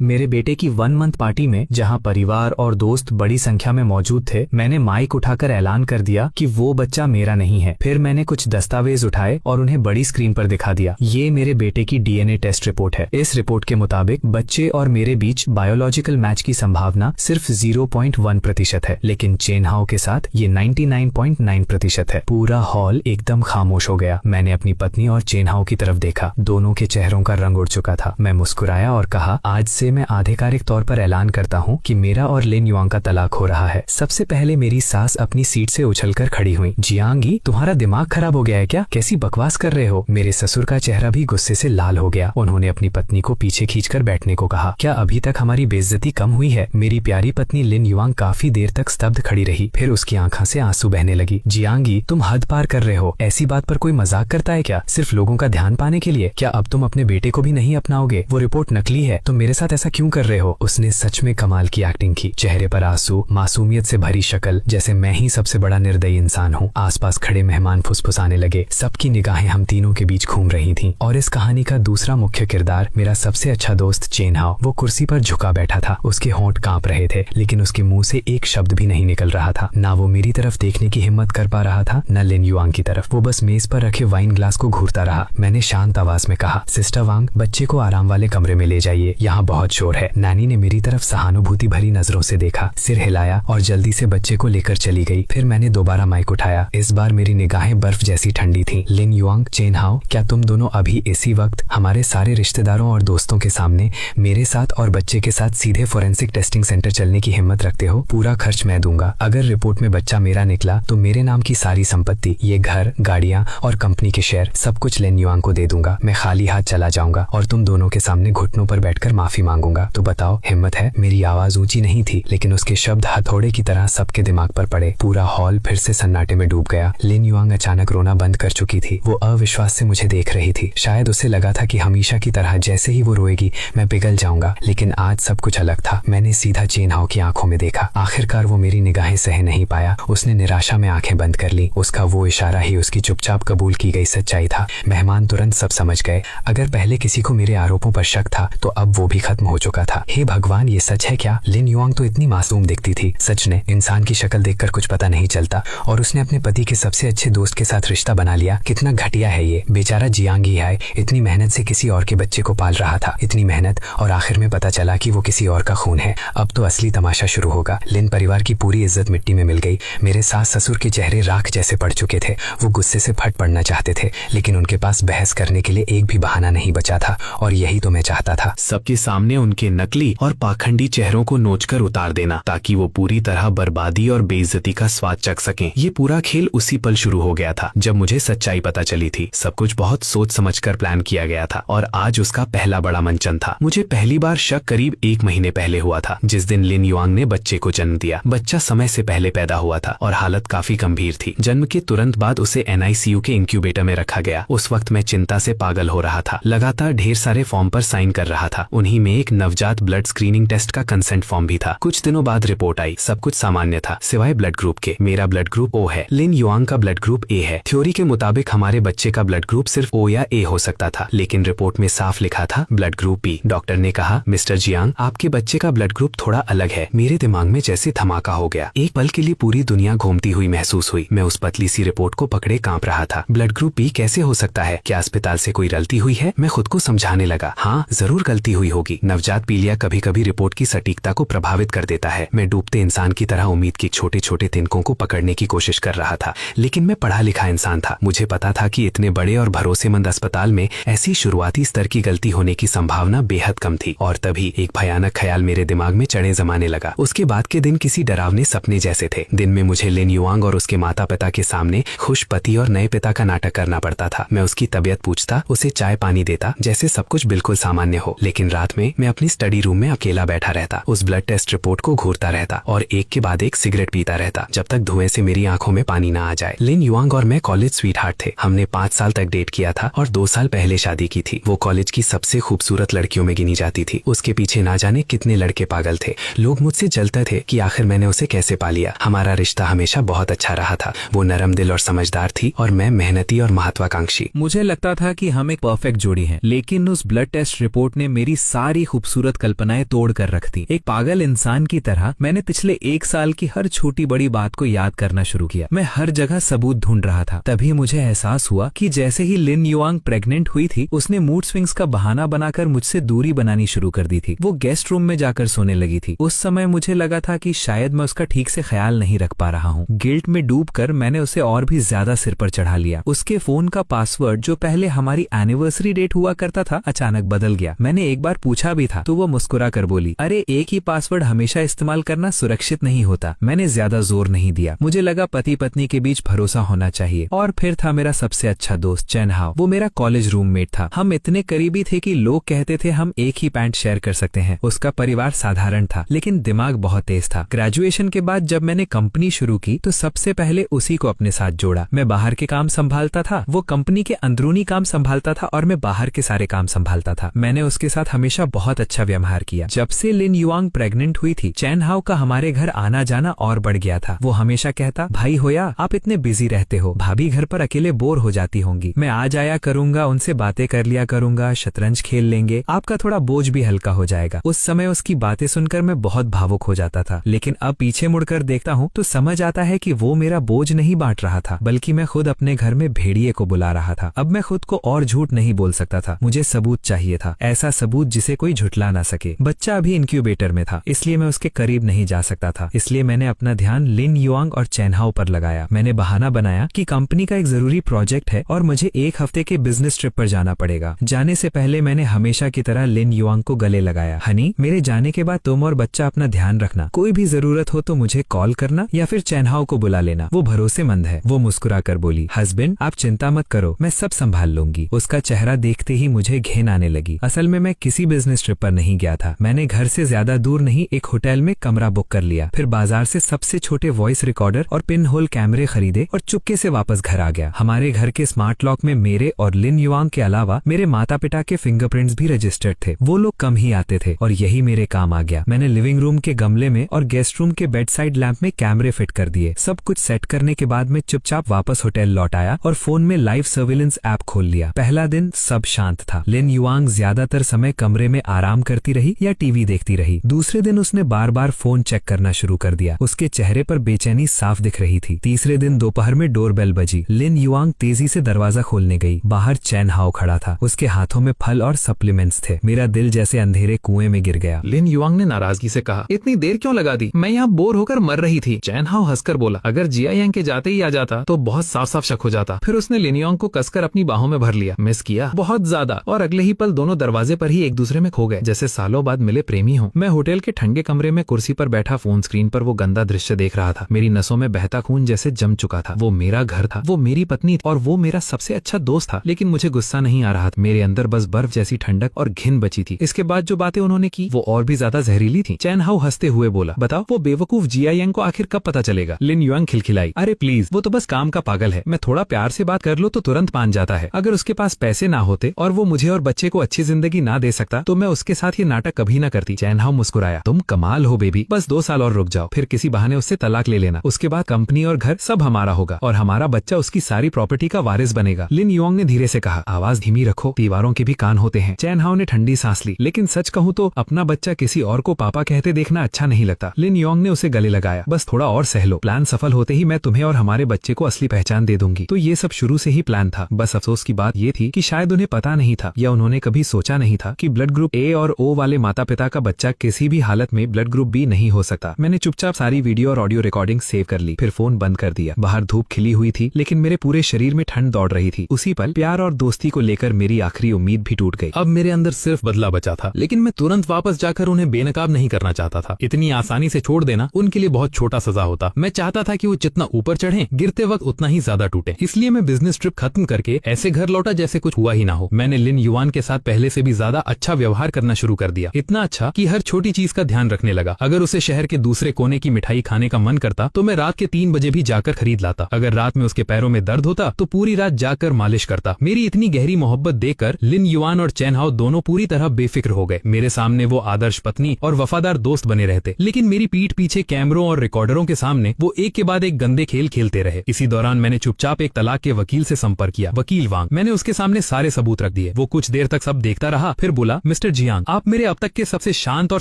मेरे बेटे की 1 मंथ पार्टी में जहां परिवार और दोस्त बड़ी संख्या में मौजूद थे, मैंने माइक उठाकर ऐलान कर दिया कि वो बच्चा मेरा नहीं है। फिर मैंने कुछ दस्तावेज उठाए और उन्हें बड़ी स्क्रीन पर दिखा दिया। ये मेरे बेटे की डीएनए टेस्ट रिपोर्ट है। इस रिपोर्ट के मुताबिक बच्चे और मेरे बीच बायोलॉजिकल मैच की संभावना सिर्फ 0.1% है, लेकिन चेनहाओ के साथ ये 99.9% है। पूरा हॉल एकदम खामोश हो गया। मैंने अपनी पत्नी और चेनहाओ की तरफ देखा। दोनों के चेहरों का रंग उड़ चुका था। मैं मुस्कुराया और कहा, आज से मैं आधिकारिक तौर पर ऐलान करता हूँ कि मेरा और लिन युआंग का तलाक हो रहा है। सबसे पहले मेरी सास अपनी सीट से उछलकर खड़ी हुई। जियांगी, तुम्हारा दिमाग खराब हो गया है क्या? कैसी बकवास कर रहे हो? मेरे ससुर का चेहरा भी गुस्से से लाल हो गया। उन्होंने अपनी पत्नी को पीछे खींचकर बैठने को कहा। क्या अभी तक हमारी बेइज्जती कम हुई है? मेरी प्यारी पत्नी लिन युआंग काफी देर तक स्तब्ध खड़ी रही। फिर उसकी आंखों से आंसू बहने लगी। जियांगी, तुम हद पार कर रहे हो। ऐसी बात पर कोई मजाक करता है क्या? सिर्फ लोगों का ध्यान पाने के लिए? क्या अब तुम अपने बेटे को भी नहीं अपनाओगे? वो रिपोर्ट नकली है। तुम मेरे साथ ऐसा क्यों कर रहे हो? उसने सच में कमाल की एक्टिंग की। चेहरे पर आंसू, मासूमियत से भरी शक्ल, जैसे मैं ही सबसे बड़ा निर्दयी इंसान हूँ। आसपास खड़े मेहमान फुसफुसाने लगे। सबकी निगाहें हम तीनों के बीच घूम रही थीं। और इस कहानी का दूसरा मुख्य किरदार मेरा सबसे अच्छा दोस्त चेनहाओ। वो कुर्सी पर झुका बैठा था। उसके होंठ कांप रहे थे, लेकिन उसके मुंह से एक शब्द भी नहीं निकल रहा था। ना वो मेरी तरफ देखने की हिम्मत कर पा रहा था, न लिन युआंग की तरफ। वो बस मेज पर रखे वाइन ग्लास को घूरता रहा। मैंने शांत आवाज में कहा, सिस्टर वांग, बच्चे को आराम वाले कमरे में ले जाइए, यहाँ बहुत शोर है। नानी ने मेरी तरफ सहानुभूति भरी नजरों से देखा, सिर हिलाया और जल्दी से बच्चे को लेकर चली गई। फिर मैंने दोबारा माइक उठाया। इस बार मेरी निगाहें बर्फ जैसी ठंडी थीं। लिन युआंग, चेनहाओ, क्या तुम दोनों अभी इसी वक्त हमारे सारे रिश्तेदारों और दोस्तों के सामने मेरे साथ और बच्चे के साथ सीधे फोरेंसिक टेस्टिंग सेंटर चलने की हिम्मत रखते हो? पूरा खर्च मैं दूंगा। अगर रिपोर्ट में बच्चा मेरा निकला तो मेरे नाम की सारी संपत्ति, ये घर, गाड़ियां और कंपनी के शेयर, सब कुछ लिन युआंग को दे दूंगा। मैं खाली हाथ चला जाऊंगा और तुम दोनों के सामने घुटनों पर बैठकर माफी मांगूंगा। तो बताओ, हिम्मत है? मेरी आवाज ऊंची नहीं थी, लेकिन उसके शब्द हथौड़े की तरह सबके दिमाग पर पड़े। पूरा हॉल फिर से सन्नाटे में डूब गया। लिन युआंग अचानक रोना बंद कर चुकी थी। वो अविश्वास से मुझे देख रही थी। शायद उसे लगा था कि हमेशा की तरह जैसे ही वो रोएगी मैं पिघल जाऊंगा, लेकिन आज सब कुछ अलग था। मैंने सीधा चेनहाओ की आंखों में देखा। आखिरकार वो मेरी निगाहें सह नहीं पाया। उसने निराशा में आंखें बंद कर ली। उसका वो इशारा ही उसकी चुपचाप कबूल की गई सच्चाई था। मेहमान तुरंत सब समझ गए। अगर पहले किसी को मेरे आरोपों पर शक था, तो अब वो भी खत्म हो चुका था। हे भगवान, ये सच है क्या? लिन युआंग तो इतनी मासूम दिखती थी। सच ने, इंसान की शक्ल देखकर कुछ पता नहीं चलता। और उसने अपने पति के सबसे अच्छे दोस्त के साथ रिश्ता बना लिया। कितना घटिया है ये। बेचारा जियांगी है, इतनी मेहनत से किसी और के बच्चे को पाल रहा था। इतनी मेहनत, और आखिर में पता चला कि वो किसी और का खून है। अब तो असली तमाशा शुरू होगा। लिन परिवार की पूरी इज्जत मिट्टी में मिल गई। मेरे सास ससुर के चेहरे राख जैसे पड़ चुके थे। वो गुस्से से फट पड़ना चाहते थे, लेकिन उनके पास बहस करने के लिए एक भी बहाना नहीं बचा था। और यही तो मैं चाहता था, सबके सामने उनके नकली और पाखंडी चेहरों को नोचकर उतार देना, ताकि वो पूरी तरह बर्बादी और बेइज्जती का स्वाद चख सकें। ये पूरा खेल उसी पल शुरू हो गया था जब मुझे सच्चाई पता चली थी। सब कुछ बहुत सोच समझकर प्लान किया गया था, और आज उसका पहला बड़ा मंचन था। मुझे पहली बार शक करीब 1 महीने पहले हुआ था, जिस दिन लिन युआंग ने बच्चे को जन्म दिया। बच्चा समय से पहले पैदा हुआ था और हालत काफी गंभीर थी। जन्म के तुरंत बाद उसे NICU के इंक्यूबेटर में रखा गया। उस वक्त मैं चिंता से पागल हो रहा था। लगातार ढेर सारे फॉर्म पर साइन कर रहा था। उन्हीं में एक नवजात ब्लड स्क्रीनिंग टेस्ट का कंसेंट फॉर्म भी था। कुछ दिनों बाद रिपोर्ट आई। सब कुछ सामान्य था, सिवाय ब्लड ग्रुप के। मेरा ब्लड ग्रुप O है। लिन युआंग का ब्लड ग्रुप A है। थ्योरी के मुताबिक हमारे बच्चे का ब्लड ग्रुप सिर्फ O या A हो सकता था, लेकिन रिपोर्ट में साफ लिखा था ब्लड ग्रुप B। डॉक्टर ने कहा, मिस्टर जियांग, आपके बच्चे का ब्लड ग्रुप थोड़ा अलग है। मेरे दिमाग में जैसे धमाका हो गया। एक पल के लिए पूरी दुनिया घूमती हुई महसूस हुई। मैं उस पतली सी रिपोर्ट को पकड़े कांप रहा था। ब्लड ग्रुप B कैसे हो सकता है? क्या अस्पताल से कोई गलती हुई है? मैं खुद को समझाने लगा, हाँ, जरूर गलती हुई होगी। नवजात पीलिया कभी कभी रिपोर्ट की सटीकता को प्रभावित कर देता है। मैं डूबते इंसान की तरह उम्मीद के छोटे छोटे तिनकों को पकड़ने की कोशिश कर रहा था, लेकिन मैं पढ़ा लिखा इंसान था। मुझे पता था कि इतने बड़े और भरोसेमंद अस्पताल में ऐसी शुरुआती स्तर की गलती होने की संभावना बेहद कम थी। और तभी एक भयानक ख्याल मेरे दिमाग में चढ़े जमाने लगा। उसके बाद के दिन किसी डरावने सपने जैसे थे। दिन में मुझे लिन युआंग और उसके माता पिता के सामने खुश पति और नए पिता का नाटक करना पड़ता था। मैं उसकी तबीयत पूछता, उसे चाय पानी देता, जैसे सब कुछ बिल्कुल सामान्य हो। लेकिन रात में मैं अपनी स्टडी रूम में अकेला बैठा रहता, उस ब्लड टेस्ट रिपोर्ट को घूरता रहता और एक के बाद एक सिगरेट पीता रहता, जब तक धुएं से मेरी आंखों में पानी ना आ जाए। लिन युआंग और मैं कॉलेज स्वीटहार्ट थे। हमने 5 साल तक डेट किया था और 2 साल पहले शादी की थी। वो कॉलेज की सबसे खूबसूरत लड़कियों में गिनी जाती थी। उसके पीछे ना जाने कितने लड़के पागल थे। लोग मुझसे जलते थे कि आखिर मैंने उसे कैसे पा लिया। हमारा रिश्ता हमेशा बहुत अच्छा रहा था। वो नरम दिल और समझदार थी और मैं मेहनती और महत्वाकांक्षी। मुझे लगता था कि हम एक परफेक्ट जोड़ी हैं, लेकिन उस ब्लड टेस्ट रिपोर्ट ने मेरी सारी सारी खूबसूरत कल्पनाएं तोड़ कर रख दी। एक पागल इंसान की तरह मैंने पिछले 1 साल की हर छोटी बड़ी बात को याद करना शुरू किया। मैं हर जगह सबूत ढूंढ रहा था। तभी मुझे एहसास हुआ कि जैसे ही लिन युआंग प्रेग्नेंट हुई थी, उसने मूड स्विंग्स का बहाना बनाकर मुझसे दूरी बनानी शुरू कर दी थी। वो गेस्ट रूम में जाकर सोने लगी थी। उस समय मुझे लगा था कि शायद मैं उसका ठीक से ख्याल नहीं रख पा रहा हूँ। गिल्ट में डूबकर मैंने उसे और भी ज्यादा सिर पर चढ़ा लिया। उसके फोन का पासवर्ड, जो पहले हमारी एनिवर्सरी डेट हुआ करता था, अचानक बदल गया। मैंने एक बार पूछा भी था तो वो मुस्कुरा कर बोली, अरे एक ही पासवर्ड हमेशा इस्तेमाल करना सुरक्षित नहीं होता। मैंने ज्यादा जोर नहीं दिया। मुझे लगा पति पत्नी के बीच भरोसा होना चाहिए। और फिर था मेरा सबसे अच्छा दोस्त चेन हाओ। वो मेरा कॉलेज रूममेट था। हम इतने करीबी थे कि लोग कहते थे हम एक ही पैंट शेयर कर सकते हैं। उसका परिवार साधारण था, लेकिन दिमाग बहुत तेज था। ग्रेजुएशन के बाद जब मैंने कंपनी शुरू की तो सबसे पहले उसी को अपने साथ जोड़ा। मैं बाहर के काम संभालता था, वो कंपनी के अंदरूनी काम संभालता था और मैं बाहर के सारे काम संभालता था। मैंने उसके साथ हमेशा बहुत अच्छा व्यवहार किया। जब से लिन युआंग प्रेग्नेंट हुई थी, चेन हाओ का हमारे घर आना जाना और बढ़ गया था। वो हमेशा कहता, भाई होया, आप इतने बिजी रहते हो, भाभी घर पर अकेले बोर हो जाती होंगी। मैं आ जाया करूंगा, उनसे बातें कर लिया करूंगा, शतरंज खेल लेंगे, आपका थोड़ा बोझ भी हल्का हो जाएगा। उस समय उसकी बातें सुनकर मैं बहुत भावुक हो जाता था, लेकिन अब पीछे मुड़कर देखता हूँ तो समझ आता है कि वो मेरा बोझ नहीं बांट रहा था, बल्कि मैं खुद अपने घर में भेड़िए को बुला रहा था। अब मैं खुद को और झूठ नहीं बोल सकता था। मुझे सबूत चाहिए था, ऐसा सबूत जिसे कोई झुठला ना सके। बच्चा अभी इंक्यूबेटर में था, इसलिए मैं उसके करीब नहीं जा सकता था। इसलिए मैंने अपना ध्यान लिन युआंग और चेन हाओ पर लगाया। मैंने बहाना बनाया कि कंपनी का एक जरूरी प्रोजेक्ट है और मुझे 1 हफ्ते के बिजनेस ट्रिप पर जाना पड़ेगा। जाने से पहले मैंने हमेशा की तरह लिन युआंग को गले लगाया। हनी, मेरे जाने के बाद तुम और बच्चा अपना ध्यान रखना। कोई भी जरूरत हो तो मुझे कॉल करना या फिर चेन हाओ को बुला लेना, वो भरोसेमंद है। वो मुस्कुरा कर बोली, हस्बैंड आप चिंता मत करो, मैं सब संभाल लूंगी। उसका चेहरा देखते ही मुझे घिन आने लगी। असल में मैं किसी बिजनेस ट्रिप पर नहीं गया था। मैंने घर से ज्यादा दूर नहीं एक होटल में कमरा बुक कर लिया, फिर बाजार से सबसे छोटे वॉइस रिकॉर्डर और पिन होल कैमरे खरीदे और चुपके से वापस घर आ गया। हमारे घर के स्मार्ट लॉक में मेरे और लिन युआंग के अलावा मेरे माता पिता के फिंगरप्रिंट्स भी रजिस्टर्ड थे। वो लोग कम ही आते थे और यही मेरे काम आ गया। मैंने लिविंग रूम के गमले में और गेस्ट रूम के बेड साइड लैंप में कैमरे फिट कर दिए। सब कुछ सेट करने के बाद मैं चुपचाप वापस होटल लौट आया और फोन में लाइव सर्विलेंस ऐप खोल लिया। पहला दिन सब शांत था। लिन युआंग ज्यादातर समय कमरे में आराम करती रही या टीवी देखती रही। दूसरे दिन उसने बार बार फोन चेक करना शुरू कर दिया। उसके चेहरे पर बेचैनी साफ दिख रही थी। तीसरे दिन दोपहर में डोरबेल बजी। लिन युआंग तेजी से दरवाजा खोलने गई। बाहर चेन हाओ खड़ा था। उसके हाथों में फल और सप्लीमेंट्स थे। मेरा दिल जैसे अंधेरे कुएं में गिर गया। लिन युआंग ने नाराजगी से कहा, इतनी देर क्यों लगा दी? मैं यहाँ बोर होकर मर रही थी। चेन हाओ हंसकर बोला, अगर जिया यांग के जाते ही आ जाता तो बहुत साफ साफ शक हो जाता। फिर उसने लिन युआंग को कसकर अपनी बाहों में भर लिया। मिस किया बहुत ज्यादा, और अगले ही पल दोनों दरवाजे पर ही एक दूसरे में खो गए, जैसे सालों बाद मिले प्रेमी हों। मैं होटल के ठंडे कमरे में कुर्सी पर बैठा फोन स्क्रीन पर वो गंदा दृश्य देख रहा था। मेरी नसों में बहता खून जैसे जम चुका था। वो मेरा घर था, वो मेरी पत्नी और वो मेरा सबसे अच्छा दोस्त था, लेकिन मुझे गुस्सा नहीं आ रहा था। मेरे अंदर बस बर्फ जैसी ठंडक और घिन बची थी। इसके बाद जो बातें उन्होंने की वो और भी ज्यादा जहरीली थी। चेन हाओ हंसते हुए बोला, बताओ वो बेवकूफ जिया यांग को आखिर कब पता चलेगा? लिन युआंग खिलखिलाई, अरे प्लीज, वो तो बस काम का पागल है। मैं थोड़ा प्यार से बात कर लो तो तुरंत मान जाता है। अगर उसके पास पैसे ना होते और वो मुझे और बच्चे को अच्छी जिंदगी ना दे सकता तो मैं उसके साथ ये नाटक कभी ना करती। चेन हाओ मुस्कुराया, तुम कमाल हो बेबी, बस 2 साल और रुक जाओ, फिर किसी बहाने उससे तलाक ले लेना। उसके बाद कंपनी और घर सब हमारा होगा और हमारा बच्चा उसकी सारी प्रॉपर्टी का वारिस बनेगा। लिन युआंग ने धीरे से कहा, आवाज धीमी रखो, दीवारों के भी कान होते हैं। चेन हाओ ने ठंडी सांस ली, लेकिन सच कहूँ तो अपना बच्चा किसी और को पापा कहते देखना अच्छा नहीं लगता। लिन युआंग ने उसे गले लगाया, बस थोड़ा और सह लो, प्लान सफल होते ही मैं तुम्हें और हमारे बच्चे को असली पहचान दे दूंगी। तो ये सब शुरू से ही प्लान था। बस अफसोस की बात ये थी कि शायद उन्हें पता नहीं था या उन्होंने कभी सोचा नहीं था कि ब्लड ग्रुप ए और ओ वाले माता पिता का बच्चा किसी भी हालत में ब्लड ग्रुप बी नहीं हो सकता। मैंने चुपचाप सारी वीडियो और ऑडियो रिकॉर्डिंग सेव कर ली, फिर फोन बंद कर दिया। बाहर धूप खिली हुई थी, लेकिन मेरे पूरे शरीर में ठंड दौड़ रही थी। उसी पल प्यार और दोस्ती को लेकर मेरी आखिरी उम्मीद भी टूट गई। अब मेरे अंदर सिर्फ बदला बचा था, लेकिन मैं तुरंत वापस जाकर उन्हें बेनकाब नहीं करना चाहता था। इतनी आसानी से छोड़ देना उनके लिए बहुत छोटा सजा होता। मैं चाहता था कि वो जितना ऊपर चढ़े, गिरते वक्त उतना ही ज्यादा टूटे। इसलिए मैं बिजनेस ट्रिप खत्म करके ऐसे घर लौटा जैसे कुछ हुआ ही ना हो। मैंने लिन युआंग के साथ पहले से भी ज्यादा अच्छा व्यवहार करना शुरू कर दिया। इतना अच्छा कि हर छोटी चीज का ध्यान रखने लगा। अगर उसे शहर के दूसरे कोने की मिठाई खाने का मन करता तो मैं रात के 3 बजे भी जाकर खरीद लाता। अगर रात में उसके पैरों में दर्द होता तो पूरी रात जाकर मालिश करता। मेरी इतनी गहरी मोहब्बत देखकर लिन युआन और चेन हाओ दोनों पूरी तरह बेफिक्र हो गए। मेरे सामने वो आदर्श पत्नी और वफादार दोस्त बने रहते, लेकिन मेरी पीठ पीछे कैमरों और रिकॉर्डरों के सामने वो एक के बाद एक गंदे खेल खेलते रहे। इसी दौरान मैंने चुपचाप एक तलाक के वकील से संपर्क किया। वकील वांग। मैंने उसके सामने सारे सबूत रख दिए। वो कुछ देर तक सब देखता रहा, फिर बोला, मिस्टर जियांग, आप मेरे अब तक के सबसे शांत और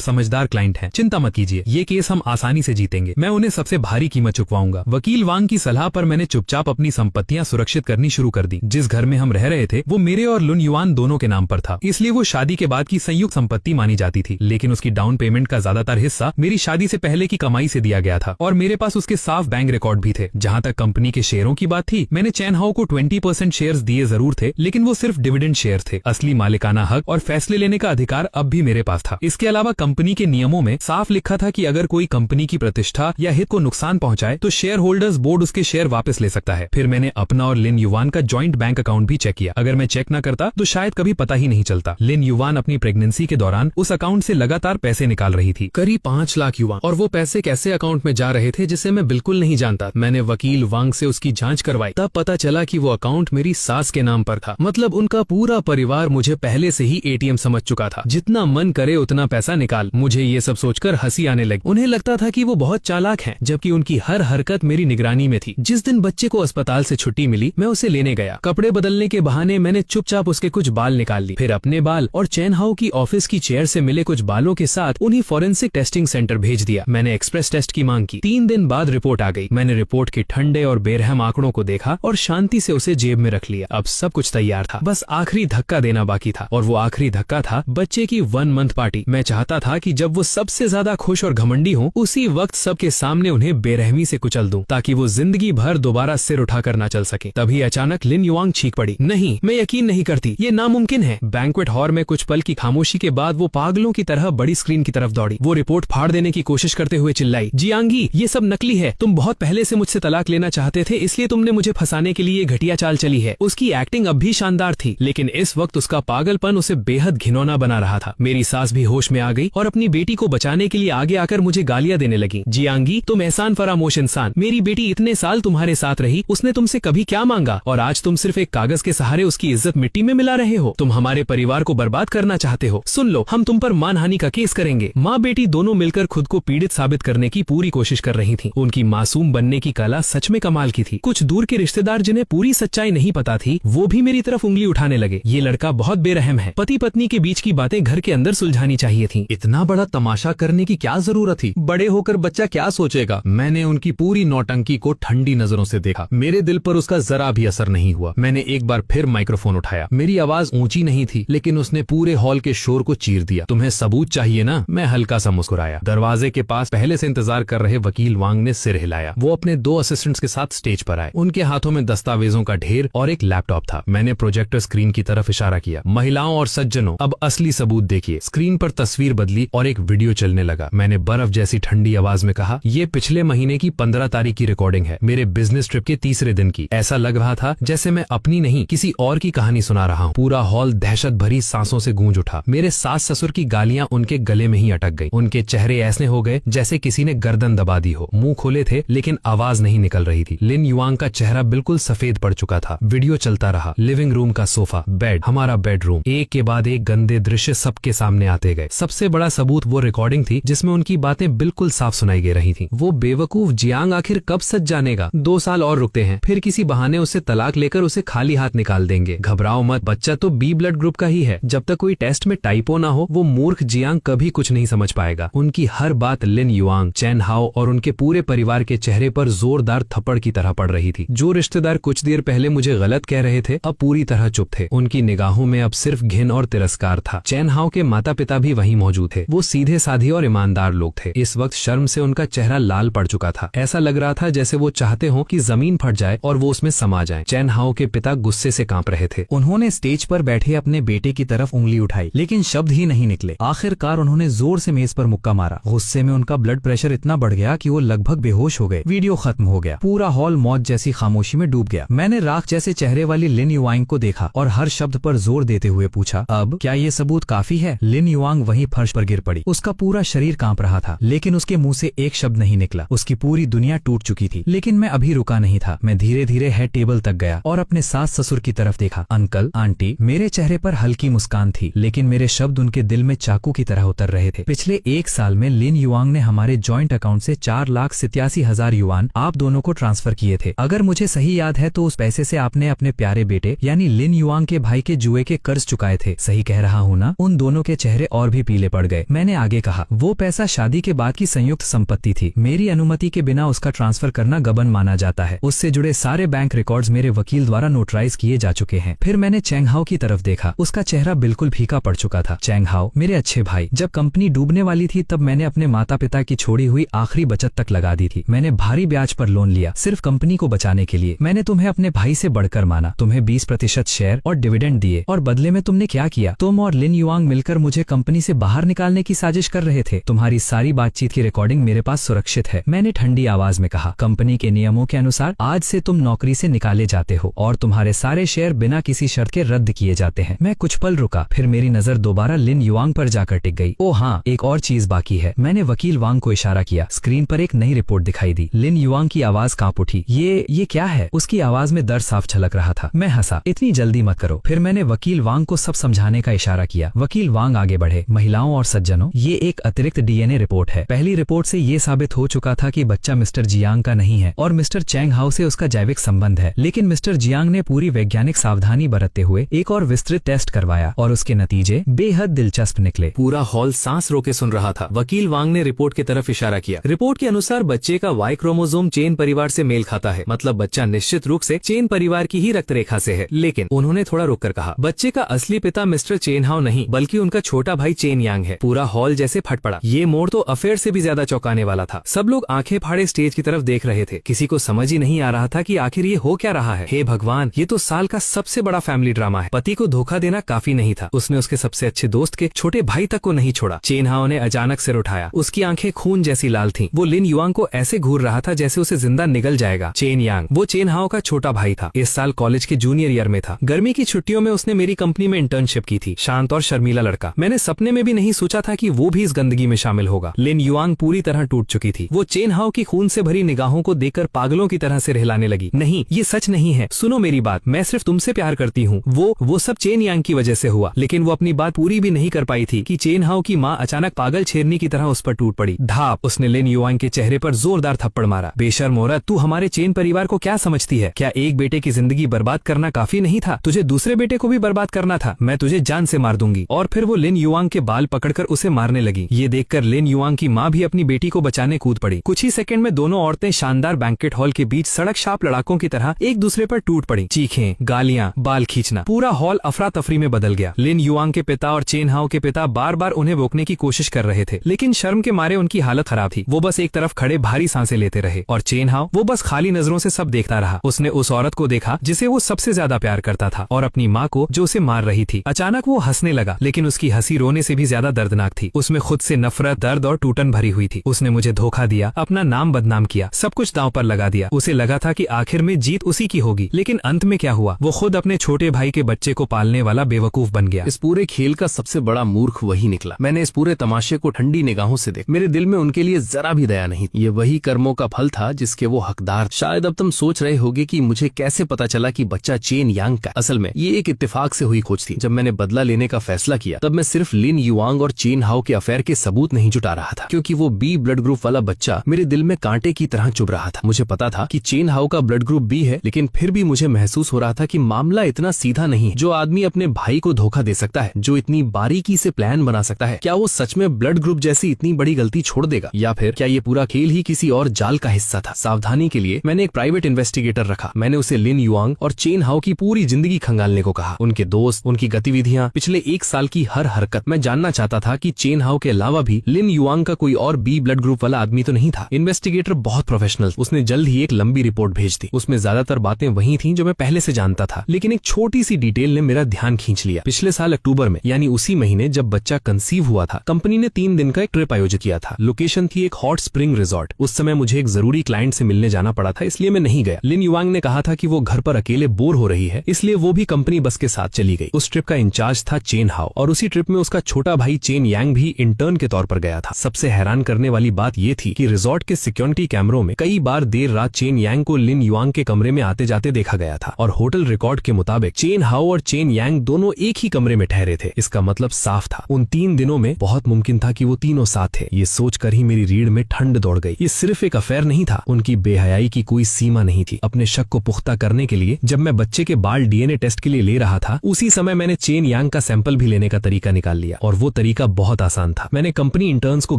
समझदार क्लाइंट हैं। चिंता मत कीजिए, ये केस हम आसानी से जीतेंगे। मैं उन्हें सबसे भारी कीमत चुकवाऊंगा। वकील वांग की सलाह पर मैंने चुपचाप अपनी संपत्तियां सुरक्षित करनी शुरू कर दी। जिस घर में हम रह रहे थे वो मेरे और लुन युआन दोनों के नाम पर था, इसलिए वो शादी के बाद की संयुक्त संपत्ति मानी जाती थी। लेकिन उसकी डाउन पेमेंट का ज्यादातर हिस्सा मेरी शादी से पहले की कमाई से दिया गया था और मेरे पास उसके साफ बैंक रिकॉर्ड भी थे। जहाँ तक कंपनी के शेयरों की बात थी, मैंने चैन हाओ को 20% शेयर्स दिए जरूर थे, लेकिन वो सिर्फ डिविडेंड शेयर थे। असली मालिकाना हक और फैसले लेने का अधिकार अब भी मेरे पास था। इसके अलावा कंपनी के नियमों में साफ लिखा था कि अगर कोई कंपनी की प्रतिष्ठा या हित को नुकसान पहुंचाए तो शेयर होल्डर्स बोर्ड उसके शेयर वापस ले सकता है। फिर मैंने अपना और लिन युवान का जॉइंट बैंक अकाउंट भी चेक किया। अगर मैं चेक न करता तो शायद कभी पता ही नहीं चलता। लिन युवान अपनी प्रेगनेंसी के दौरान उस अकाउंट से लगातार पैसे निकाल रही थी, करीब 5 लाख युआन, और वो पैसे कैसे अकाउंट में जा रहे थे जिसे मैं बिल्कुल नहीं जानता। मैंने वकील वांग से उसकी जांच करवाई, तब पता चला कि वो अकाउंट मेरी सास के नाम पर था। मतलब उनका पूरा परिवार मुझे पहले से ही एटीएम समझ चुका था। जितना मन करे उतना पैसा निकाल। मुझे ये सब सोचकर हंसी आने लगी। उन्हें लगता था कि वो बहुत चालाक हैं, जबकि उनकी हर हरकत मेरी निगरानी में थी। जिस दिन बच्चे को अस्पताल से छुट्टी मिली, मैं उसे लेने गया। कपड़े बदलने के बहाने मैंने चुपचाप उसके कुछ बाल निकाल ली, फिर अपने बाल और चैन हाओ की ऑफिस की चेयर से मिले कुछ बालों के साथ उन्हें फॉरेंसिक टेस्टिंग सेंटर भेज दिया। मैंने एक्सप्रेस टेस्ट की मांग की। 3 दिन बाद रिपोर्ट आ गई। मैंने रिपोर्ट के ठंडे और बेरहम आंकड़ों को देखा और शांति से उसे जेब में रख लिया। अब सब कुछ तैयार था, बस आखिरी धक्का देना बाकी था। और वो आखिरी धक्का था बच्चे की 1 मंथ पार्टी। मैं चाहता था कि जब वो सबसे ज्यादा खुश और घमंडी हो, उसी वक्त सबके सामने उन्हें बेरहमी से कुचल दूं, ताकि वो जिंदगी भर दोबारा सिर उठाकर ना चल सके। तभी अचानक लिन युआंग चीख पड़ी, नहीं, मैं यकीन नहीं करती, ये नामुमकिन है। बैंक्वेट हॉल में कुछ पल की खामोशी के बाद वो पागलों की तरह बड़ी स्क्रीन की तरफ दौड़ी। वो रिपोर्ट फाड़ देने की कोशिश करते हुए चिल्लाई, जियांगी, ये सब नकली है। तुम बहुत पहले से मुझसे तलाक लेना चाहते थे, इसलिए तुमने मुझे फंसाने के लिए घटिया चाल चली है। उसकी एक्टिंग अब भी शानदार थी, लेकिन इस वक्त उसका पागलपन उसे बेहद घिनौना बना रहा था। मेरी सास भी होश में आ गई और अपनी बेटी को बचाने के लिए आगे आकर मुझे गालियां देने लगी। जियांगी, तुम एहसान फरामोश इंसान, मेरी बेटी इतने साल तुम्हारे साथ रही, उसने तुमसे कभी क्या मांगा, और आज तुम सिर्फ एक कागज के सहारे उसकी इज्जत मिट्टी में मिला रहे हो। तुम हमारे परिवार को बर्बाद करना चाहते हो। सुन लो, हम तुम पर मानहानि का केस करेंगे। माँ बेटी दोनों मिलकर खुद को पीड़ित साबित करने की पूरी कोशिश कर रही थी। उनकी मासूम बनने की कला सच में कमाल की थी। कुछ दूर के रिश्तेदार जिन्हें पूरी सच्चाई नहीं पता थी, वो भी मेरी तरफ उंगली उठाने लगे। ये लड़का बहुत बेरहम है। पति पत्नी के बीच की बातें घर के अंदर सुलझानी चाहिए थी। इतना बड़ा तमाशा करने की क्या जरूरत थी? बड़े होकर बच्चा क्या सोचेगा? मैंने उनकी पूरी नौटंकी को ठंडी नजरों से देखा। मेरे दिल पर उसका जरा भी असर नहीं हुआ। मैंने एक बार फिर माइक्रोफोन उठाया। मेरी आवाज ऊंची नहीं थी, लेकिन उसने पूरे हॉल के शोर को चीर दिया। तुम्हें सबूत चाहिए ना? मैं हल्का सा मुस्कुराया। दरवाजे के पास पहले से इंतजार कर रहे वकील वांग ने सिर हिलाया। वो अपने 2 असिस्टेंट्स के साथ स्टेज पर आए। उनके हाथों में दस्तावेजों का ढेर और एक लैपटॉप था। मैंने प्रोजेक्टर स्क्रीन की तरफ इशारा किया। महिलाओं और सज्जनों, अब असली सबूत देखिए। स्क्रीन पर तस्वीर बदली और एक वीडियो चलने लगा। मैंने बर्फ जैसी ठंडी आवाज में कहा, ये पिछले महीने की 15 तारीख की रिकॉर्डिंग है, मेरे बिजनेस ट्रिप के तीसरे दिन की। ऐसा लग रहा था जैसे मैं अपनी नहीं किसी और की कहानी सुना रहा हूँ। पूरा हॉल दहशत भरी सांसों से गूंज उठा। मेरे सास ससुर की गालियां उनके गले में ही अटक गई। उनके चेहरे ऐसे हो गए जैसे किसी ने गर्दन दबा दी हो। मुंह खोले थे लेकिन आवाज नहीं निकल रही थी। लिन युआंग का चेहरा बिल्कुल सफेद पड़ चुका था। वीडियो चलता रहा। लिविंग रूम का सोफा, बेड, हमारा बेडरूम, एक के बाद एक गंदे दृश्य सबके सामने आते गए। सबसे बड़ा सबूत वो रिकॉर्डिंग थी जिसमें उनकी बातें बिल्कुल साफ सुनाई दे रही थी। वो बेवकूफ जियांग आखिर कब सच जानेगा? 2 साल और रुकते हैं, फिर किसी बहाने उससे तलाक लेकर उसे खाली हाथ निकाल देंगे। घबराओ मत, बच्चा तो बी ब्लड ग्रुप का ही है। जब तक कोई टेस्ट में टाइपो ना हो, वो मूर्ख जियांग कभी कुछ नहीं समझ पाएगा। उनकी हर बात लिन युआंग, चैन हाओ और उनके पूरे परिवार के चेहरे पर जोरदार थप्पड़ की तरह पड़ रही थी। जो रिश्तेदार कुछ देर पहले मुझे गलत कह रहे थे, अब पूरी तरह चुप थे। उनकी निगाहों में अब सिर्फ घिन और तिरस्कार था। चैन हाओ के माता पिता भी वहीं मौजूद थे। वो सीधे साधे और ईमानदार लोग थे। इस वक्त शर्म से उनका चेहरा लाल पड़ चुका था। ऐसा लग रहा था जैसे वो चाहते हो कि जमीन फट जाए और वो उसमें समा जाए। चैन हाओ के पिता गुस्से से कांप रहे थे। उन्होंने स्टेज पर बैठे अपने बेटे की तरफ उंगली उठाई, लेकिन शब्द ही नहीं निकले। आखिरकार उन्होंने जोर से मेज पर मुक्का मारा। गुस्से में उनका ब्लड प्रेशर इतना बढ़ गया कि वो लगभग बेहोश हो गए। वीडियो खत्म हो गया। पूरा हॉल मौत जैसी खामोशी में डूब गया। मैंने राख जैसे चेहरे वाली लिन युआंग को देखा और हर शब्द पर जोर देते हुए पूछा, अब क्या ये सबूत काफी है? लिन युआंग वहीं फर्श पर गिर पड़ी। उसका पूरा शरीर कांप रहा था, लेकिन उसके मुंह से एक शब्द नहीं निकला। उसकी पूरी दुनिया टूट चुकी थी। लेकिन मैं अभी रुका नहीं था। मैं धीरे धीरे हेड टेबल तक गया और अपने सास ससुर की तरफ देखा। Uncle, aunty. मेरे चेहरे पर हल्की मुस्कान थी, लेकिन मेरे शब्द उनके दिल में चाकू की तरह उतर रहे थे। पिछले 1 साल में लिन युआंग ने हमारे जॉइंट अकाउंट से 4,87,000 युआन आप दोनों को ट्रांसफर किए थे। अगर मुझे सही याद है तो उस पैसे से आपने अपने प्यारे बेटे यानी लिन युआंग के भाई के जुए के कर्ज चुकाए थे। सही कह रहा हूँ ना? सुना, उन दोनों के चेहरे और भी पीले पड़ गए। मैंने आगे कहा, वो पैसा शादी के बाद की संयुक्त संपत्ति थी। मेरी अनुमति के बिना उसका ट्रांसफर करना गबन माना जाता है। उससे जुड़े सारे बैंक रिकॉर्ड्स मेरे वकील द्वारा नोटराइज किए जा चुके हैं। फिर मैंने चैंग हाओ की तरफ देखा। उसका चेहरा बिल्कुल फीका पड़ चुका था। चैंग हाओ, मेरे अच्छे भाई, जब कंपनी डूबने वाली थी तब मैंने अपने माता पिता की छोड़ी हुई आखिरी बचत तक लगा दी थी। मैंने भारी ब्याज पर लोन लिया सिर्फ कंपनी को बचाने के लिए। मैंने तुम्हें अपने भाई से बढ़कर माना, तुम्हें 20% शेयर और डिविडेंड दिए, और बदले में तुमने क्या किया? तुम और लिन युआंग मिलकर मुझे कंपनी से बाहर निकालने की साजिश कर रहे थे। तुम्हारी सारी बातचीत की रिकॉर्डिंग मेरे पास सुरक्षित है। मैंने ठंडी आवाज में कहा, कंपनी के नियमों के अनुसार आज से तुम नौकरी से निकाले जाते हो और तुम्हारे सारे शेयर बिना किसी शर्त के रद्द किए जाते हैं। मैं कुछ पल रुका, फिर मेरी नजर दोबारा लिन युआंग पर जाकर टिक गई। ओ हाँ, एक और चीज बाकी है। मैंने वकील वांग को इशारा किया। स्क्रीन पर एक नई रिपोर्ट दिखाई दी। लिन युआंग की आवाज कांप उठी। ये क्या है? उसकी आवाज में दर्द साफ झलक रहा था। मैं हंसा, इतनी जल्दी मत करो। फिर मैंने वकील वांग को सब समझाने का इशारा किया। वकील वांग आगे बढ़े। महिलाओं और सज्जनों, ये एक अतिरिक्त डीएनए रिपोर्ट है। पहली रिपोर्ट से ये साबित हो चुका था कि बच्चा मिस्टर जियांग का नहीं है और मिस्टर चैंग हाओ से उसका जैविक संबंध है। लेकिन मिस्टर जियांग ने पूरी वैज्ञानिक सावधानी बरतते हुए एक और विस्तृत टेस्ट करवाया और उसके नतीजे बेहद दिलचस्प निकले। पूरा हॉल सांस रोके सुन रहा था। वकील वांग ने रिपोर्ट की तरफ इशारा किया। रिपोर्ट के अनुसार बच्चे का वाई क्रोमोसोम चेन परिवार से मेल खाता है, मतलब बच्चा निश्चित रूप से चेन परिवार की ही रक्त रेखा से है। लेकिन उन्होंने थोड़ा रुककर कहा, बच्चे का असली पिता मिस्टर चेन हाओ नहीं बल्कि उनका छोटा भाई चेन यांग है। पूरा हॉल जैसे फट पड़ा। ये मोड़ तो अफेयर से भी ज्यादा चौंकाने वाला था। सब लोग आंखें फाड़े स्टेज की तरफ देख रहे थे। किसी को समझ ही नहीं आ रहा था कि आखिर ये हो क्या रहा है। हे भगवान, ये तो साल का सबसे बड़ा फैमिली ड्रामा है। पति को धोखा देना काफी नहीं था, उसने उसके सबसे अच्छे दोस्त के छोटे भाई तक को नहीं छोड़ा। चेन हाओ ने अचानक सिर उठाया। उसकी आंखें खून जैसी लाल थीं। वो लिन युआंग को ऐसे घूर रहा था जैसे उसे जिंदा निगल जाएगा। चेन यांग, वो चेन हाओ का छोटा भाई था। इस साल कॉलेज के जूनियर ईयर में था। गर्मी की छुट्टियों में उसने मेरी कंपनी में इंटर्नशिप की थी। शांत और शर्मीला लड़का। मैंने सपने में भी नहीं सोचा था कि वो भी इस गंदगी में शामिल होगा। लिन युआंग पूरी तरह टूट चुकी थी। वो चेन हाओ की खून से भरी निगाहों को देखकर पागलों की तरह से रहलाने लगी। नहीं, ये सच नहीं है। सुनो मेरी बात, मैं सिर्फ तुमसे प्यार करती हूँ। वो सब चेन यांग की वजह से हुआ। लेकिन वो अपनी बात पूरी भी नहीं कर पाई थी कि चेन हाओ की माँ अचानक पागल शेरनी की तरह उस पर टूट पड़ी। धाप, उसने लिन युआंग के चेहरे पर जोरदार थप्पड़ मारा। बेशर्म औरत, तू हमारे चेन परिवार को क्या समझती है? क्या एक बेटे की जिंदगी बर्बाद करना काफी नहीं था? तुझे दूसरे बेटे को भी बर्बाद करना था। मैं तुझे जान से मार दूंगी। और फिर वो लिन युआंग के बाल पकड़कर उसे मारने लगी। ये देखकर लिन युआंग की माँ भी अपनी बेटी को बचाने कूद पड़ी। कुछ ही सेकंड में दोनों औरतें शानदार बैंकेट हॉल के बीच सड़क शाप लड़ाकों की तरह एक दूसरे पर टूट पड़ी। चीखें, गालियां, बाल खींचना, पूरा हॉल अफरा तफरी में बदल गया। लिन युआंग के पिता और चेन हाओ के पिता बार बार उन्हें रोकने की कोशिश कर रहे थे, लेकिन शर्म के मारे उनकी हालत खराब थी। वो बस एक तरफ खड़े भारी सांसें लेते रहे। और चेन हाओ, वो बस खाली नजरों से सब देखता रहा। उसने उस औरत को देखा जिसे वो सबसे ज्यादा प्यार करता था और अपनी माँ को जो उसे मार रही थी। अचानक वो हंसने लगा, लेकिन उसकी हंसी रोने से भी ज्यादा दर्दनाक थी। उसमें खुद से नफरत, दर्द और टूटन भरी हुई थी। उसने मुझे धोखा दिया, अपना नाम बदनाम किया, सब कुछ दांव पर लगा दिया। उसे लगा था कि आखिर में जीत उसी की होगी, लेकिन अंत में क्या हुआ? वो खुद अपने छोटे भाई के बच्चे को पालने वाला बेवकूफ बन गया। इस पूरे खेल का सबसे बड़ा मूर्ख वही निकला। मैंने इस पूरे तमाशे को ठंडी निगाहों से देखा। मेरे दिल में उनके लिए जरा भी दया नहीं। ये वही कर्मों का फल था जिसके वो हकदार। शायद अब तुम सोच रहे होगे कि मुझे कैसे पता चला कि बच्चा चेन यांग का। असल में ये एक इत्तेफाक से हुई खोज थी। जब मैंने बदला लेने का फैसला किया तब मैं सिर्फ लिन युआंग और चेन हाओ के अफेयर के सबूत नहीं जुटा रहा था, क्योंकि वो बी ब्लड ग्रुप वाला बच्चा मेरे दिल में कांटे की तरह चुभ रहा था। मुझे पता था कि चेन हाओ का ब्लड ग्रुप बी है, लेकिन फिर भी मुझे महसूस हो रहा था कि मामला इतना सीधा नहीं है। जो आदमी अपने भाई को धोखा दे सकता है, जो इतनी बारीकी से प्लान बना सकता है, क्या वो सच में ब्लड ग्रुप जैसी इतनी बड़ी गलती छोड़ देगा? या फिर क्या ये पूरा खेल ही किसी और जाल का हिस्सा था? सावधानी के लिए मैंने एक प्राइवेट इन्वेस्टिगेटर रखा। मैंने उसे लिन युआंग और चेन हाओ की पूरी जिंदगी खंगालने को कहा। उनके दोस्त, उनकी गतिविधियां, पिछले एक साल की हर हरकत। मैं जानना चाहता था कि चेन हाओ के अलावा भी लिन युआंग का कोई और बी ब्लड ग्रुप वाला आदमी तो नहीं था। इन्वेस्टिगेटर बहुत प्रोफेशनल। उसने जल्द ही एक लंबी रिपोर्ट भेज दी। उसमें ज्यादातर बातें वही थीं जो मैं पहले से जानता था, लेकिन एक छोटी सी डिटेल ने मेरा ध्यान खींच लिया। पिछले साल अक्टूबर में, यानी उसी महीने जब बच्चा कंसीव हुआ था, कंपनी ने 3 दिन का एक ट्रिप आयोजित किया था। लोकेशन थी एक हॉट स्प्रिंग रिजॉर्ट। उस समय मुझे एक जरूरी क्लाइंट से मिलने जाना पड़ा था, इसलिए मैं नहीं गया। लिन युआंग ने कहा था कि वो घर पर अकेले बोर हो रही है, इसलिए वो भी कंपनी बस के साथ चली गई। उस ट्रिप का इंचार्ज था चेन हाओ और उसी ट्रिप में उसका छोटा भाई चेन यांग भी इंटर्न के तौर पर गया था। सबसे हैरान करने वाली बात ये थी कि रिजॉर्ट के सिक्योरिटी कैमरों में कई बार देर रात चेन यांग को लिन युआंग के कमरे में आते जाते देखा गया था और होटल रिकॉर्ड के मुताबिक चेन हाओ और चेन यांग दोनों एक ही कमरे में ठहरे थे। इसका मतलब साफ था, उन 3 दिनों में बहुत मुमकिन था कि वो तीनों साथ थे। ये सोचकर ही मेरी रीढ़ में ठंड दौड़ गई। ये सिर्फ एक अफेयर नहीं था, उनकी बेहयाई की कोई सीमा नहीं थी। अपने शक को पुख्ता करने के लिए जब मैं बच्चे के बाल डीएनए टेस्ट के लिए ले रहा था, उसी समय मैंने चेन यांग का सैंपल सैंपल भी लेने का तरीका निकाल लिया और वो तरीका बहुत आसान था। मैंने कंपनी इंटर्न्स को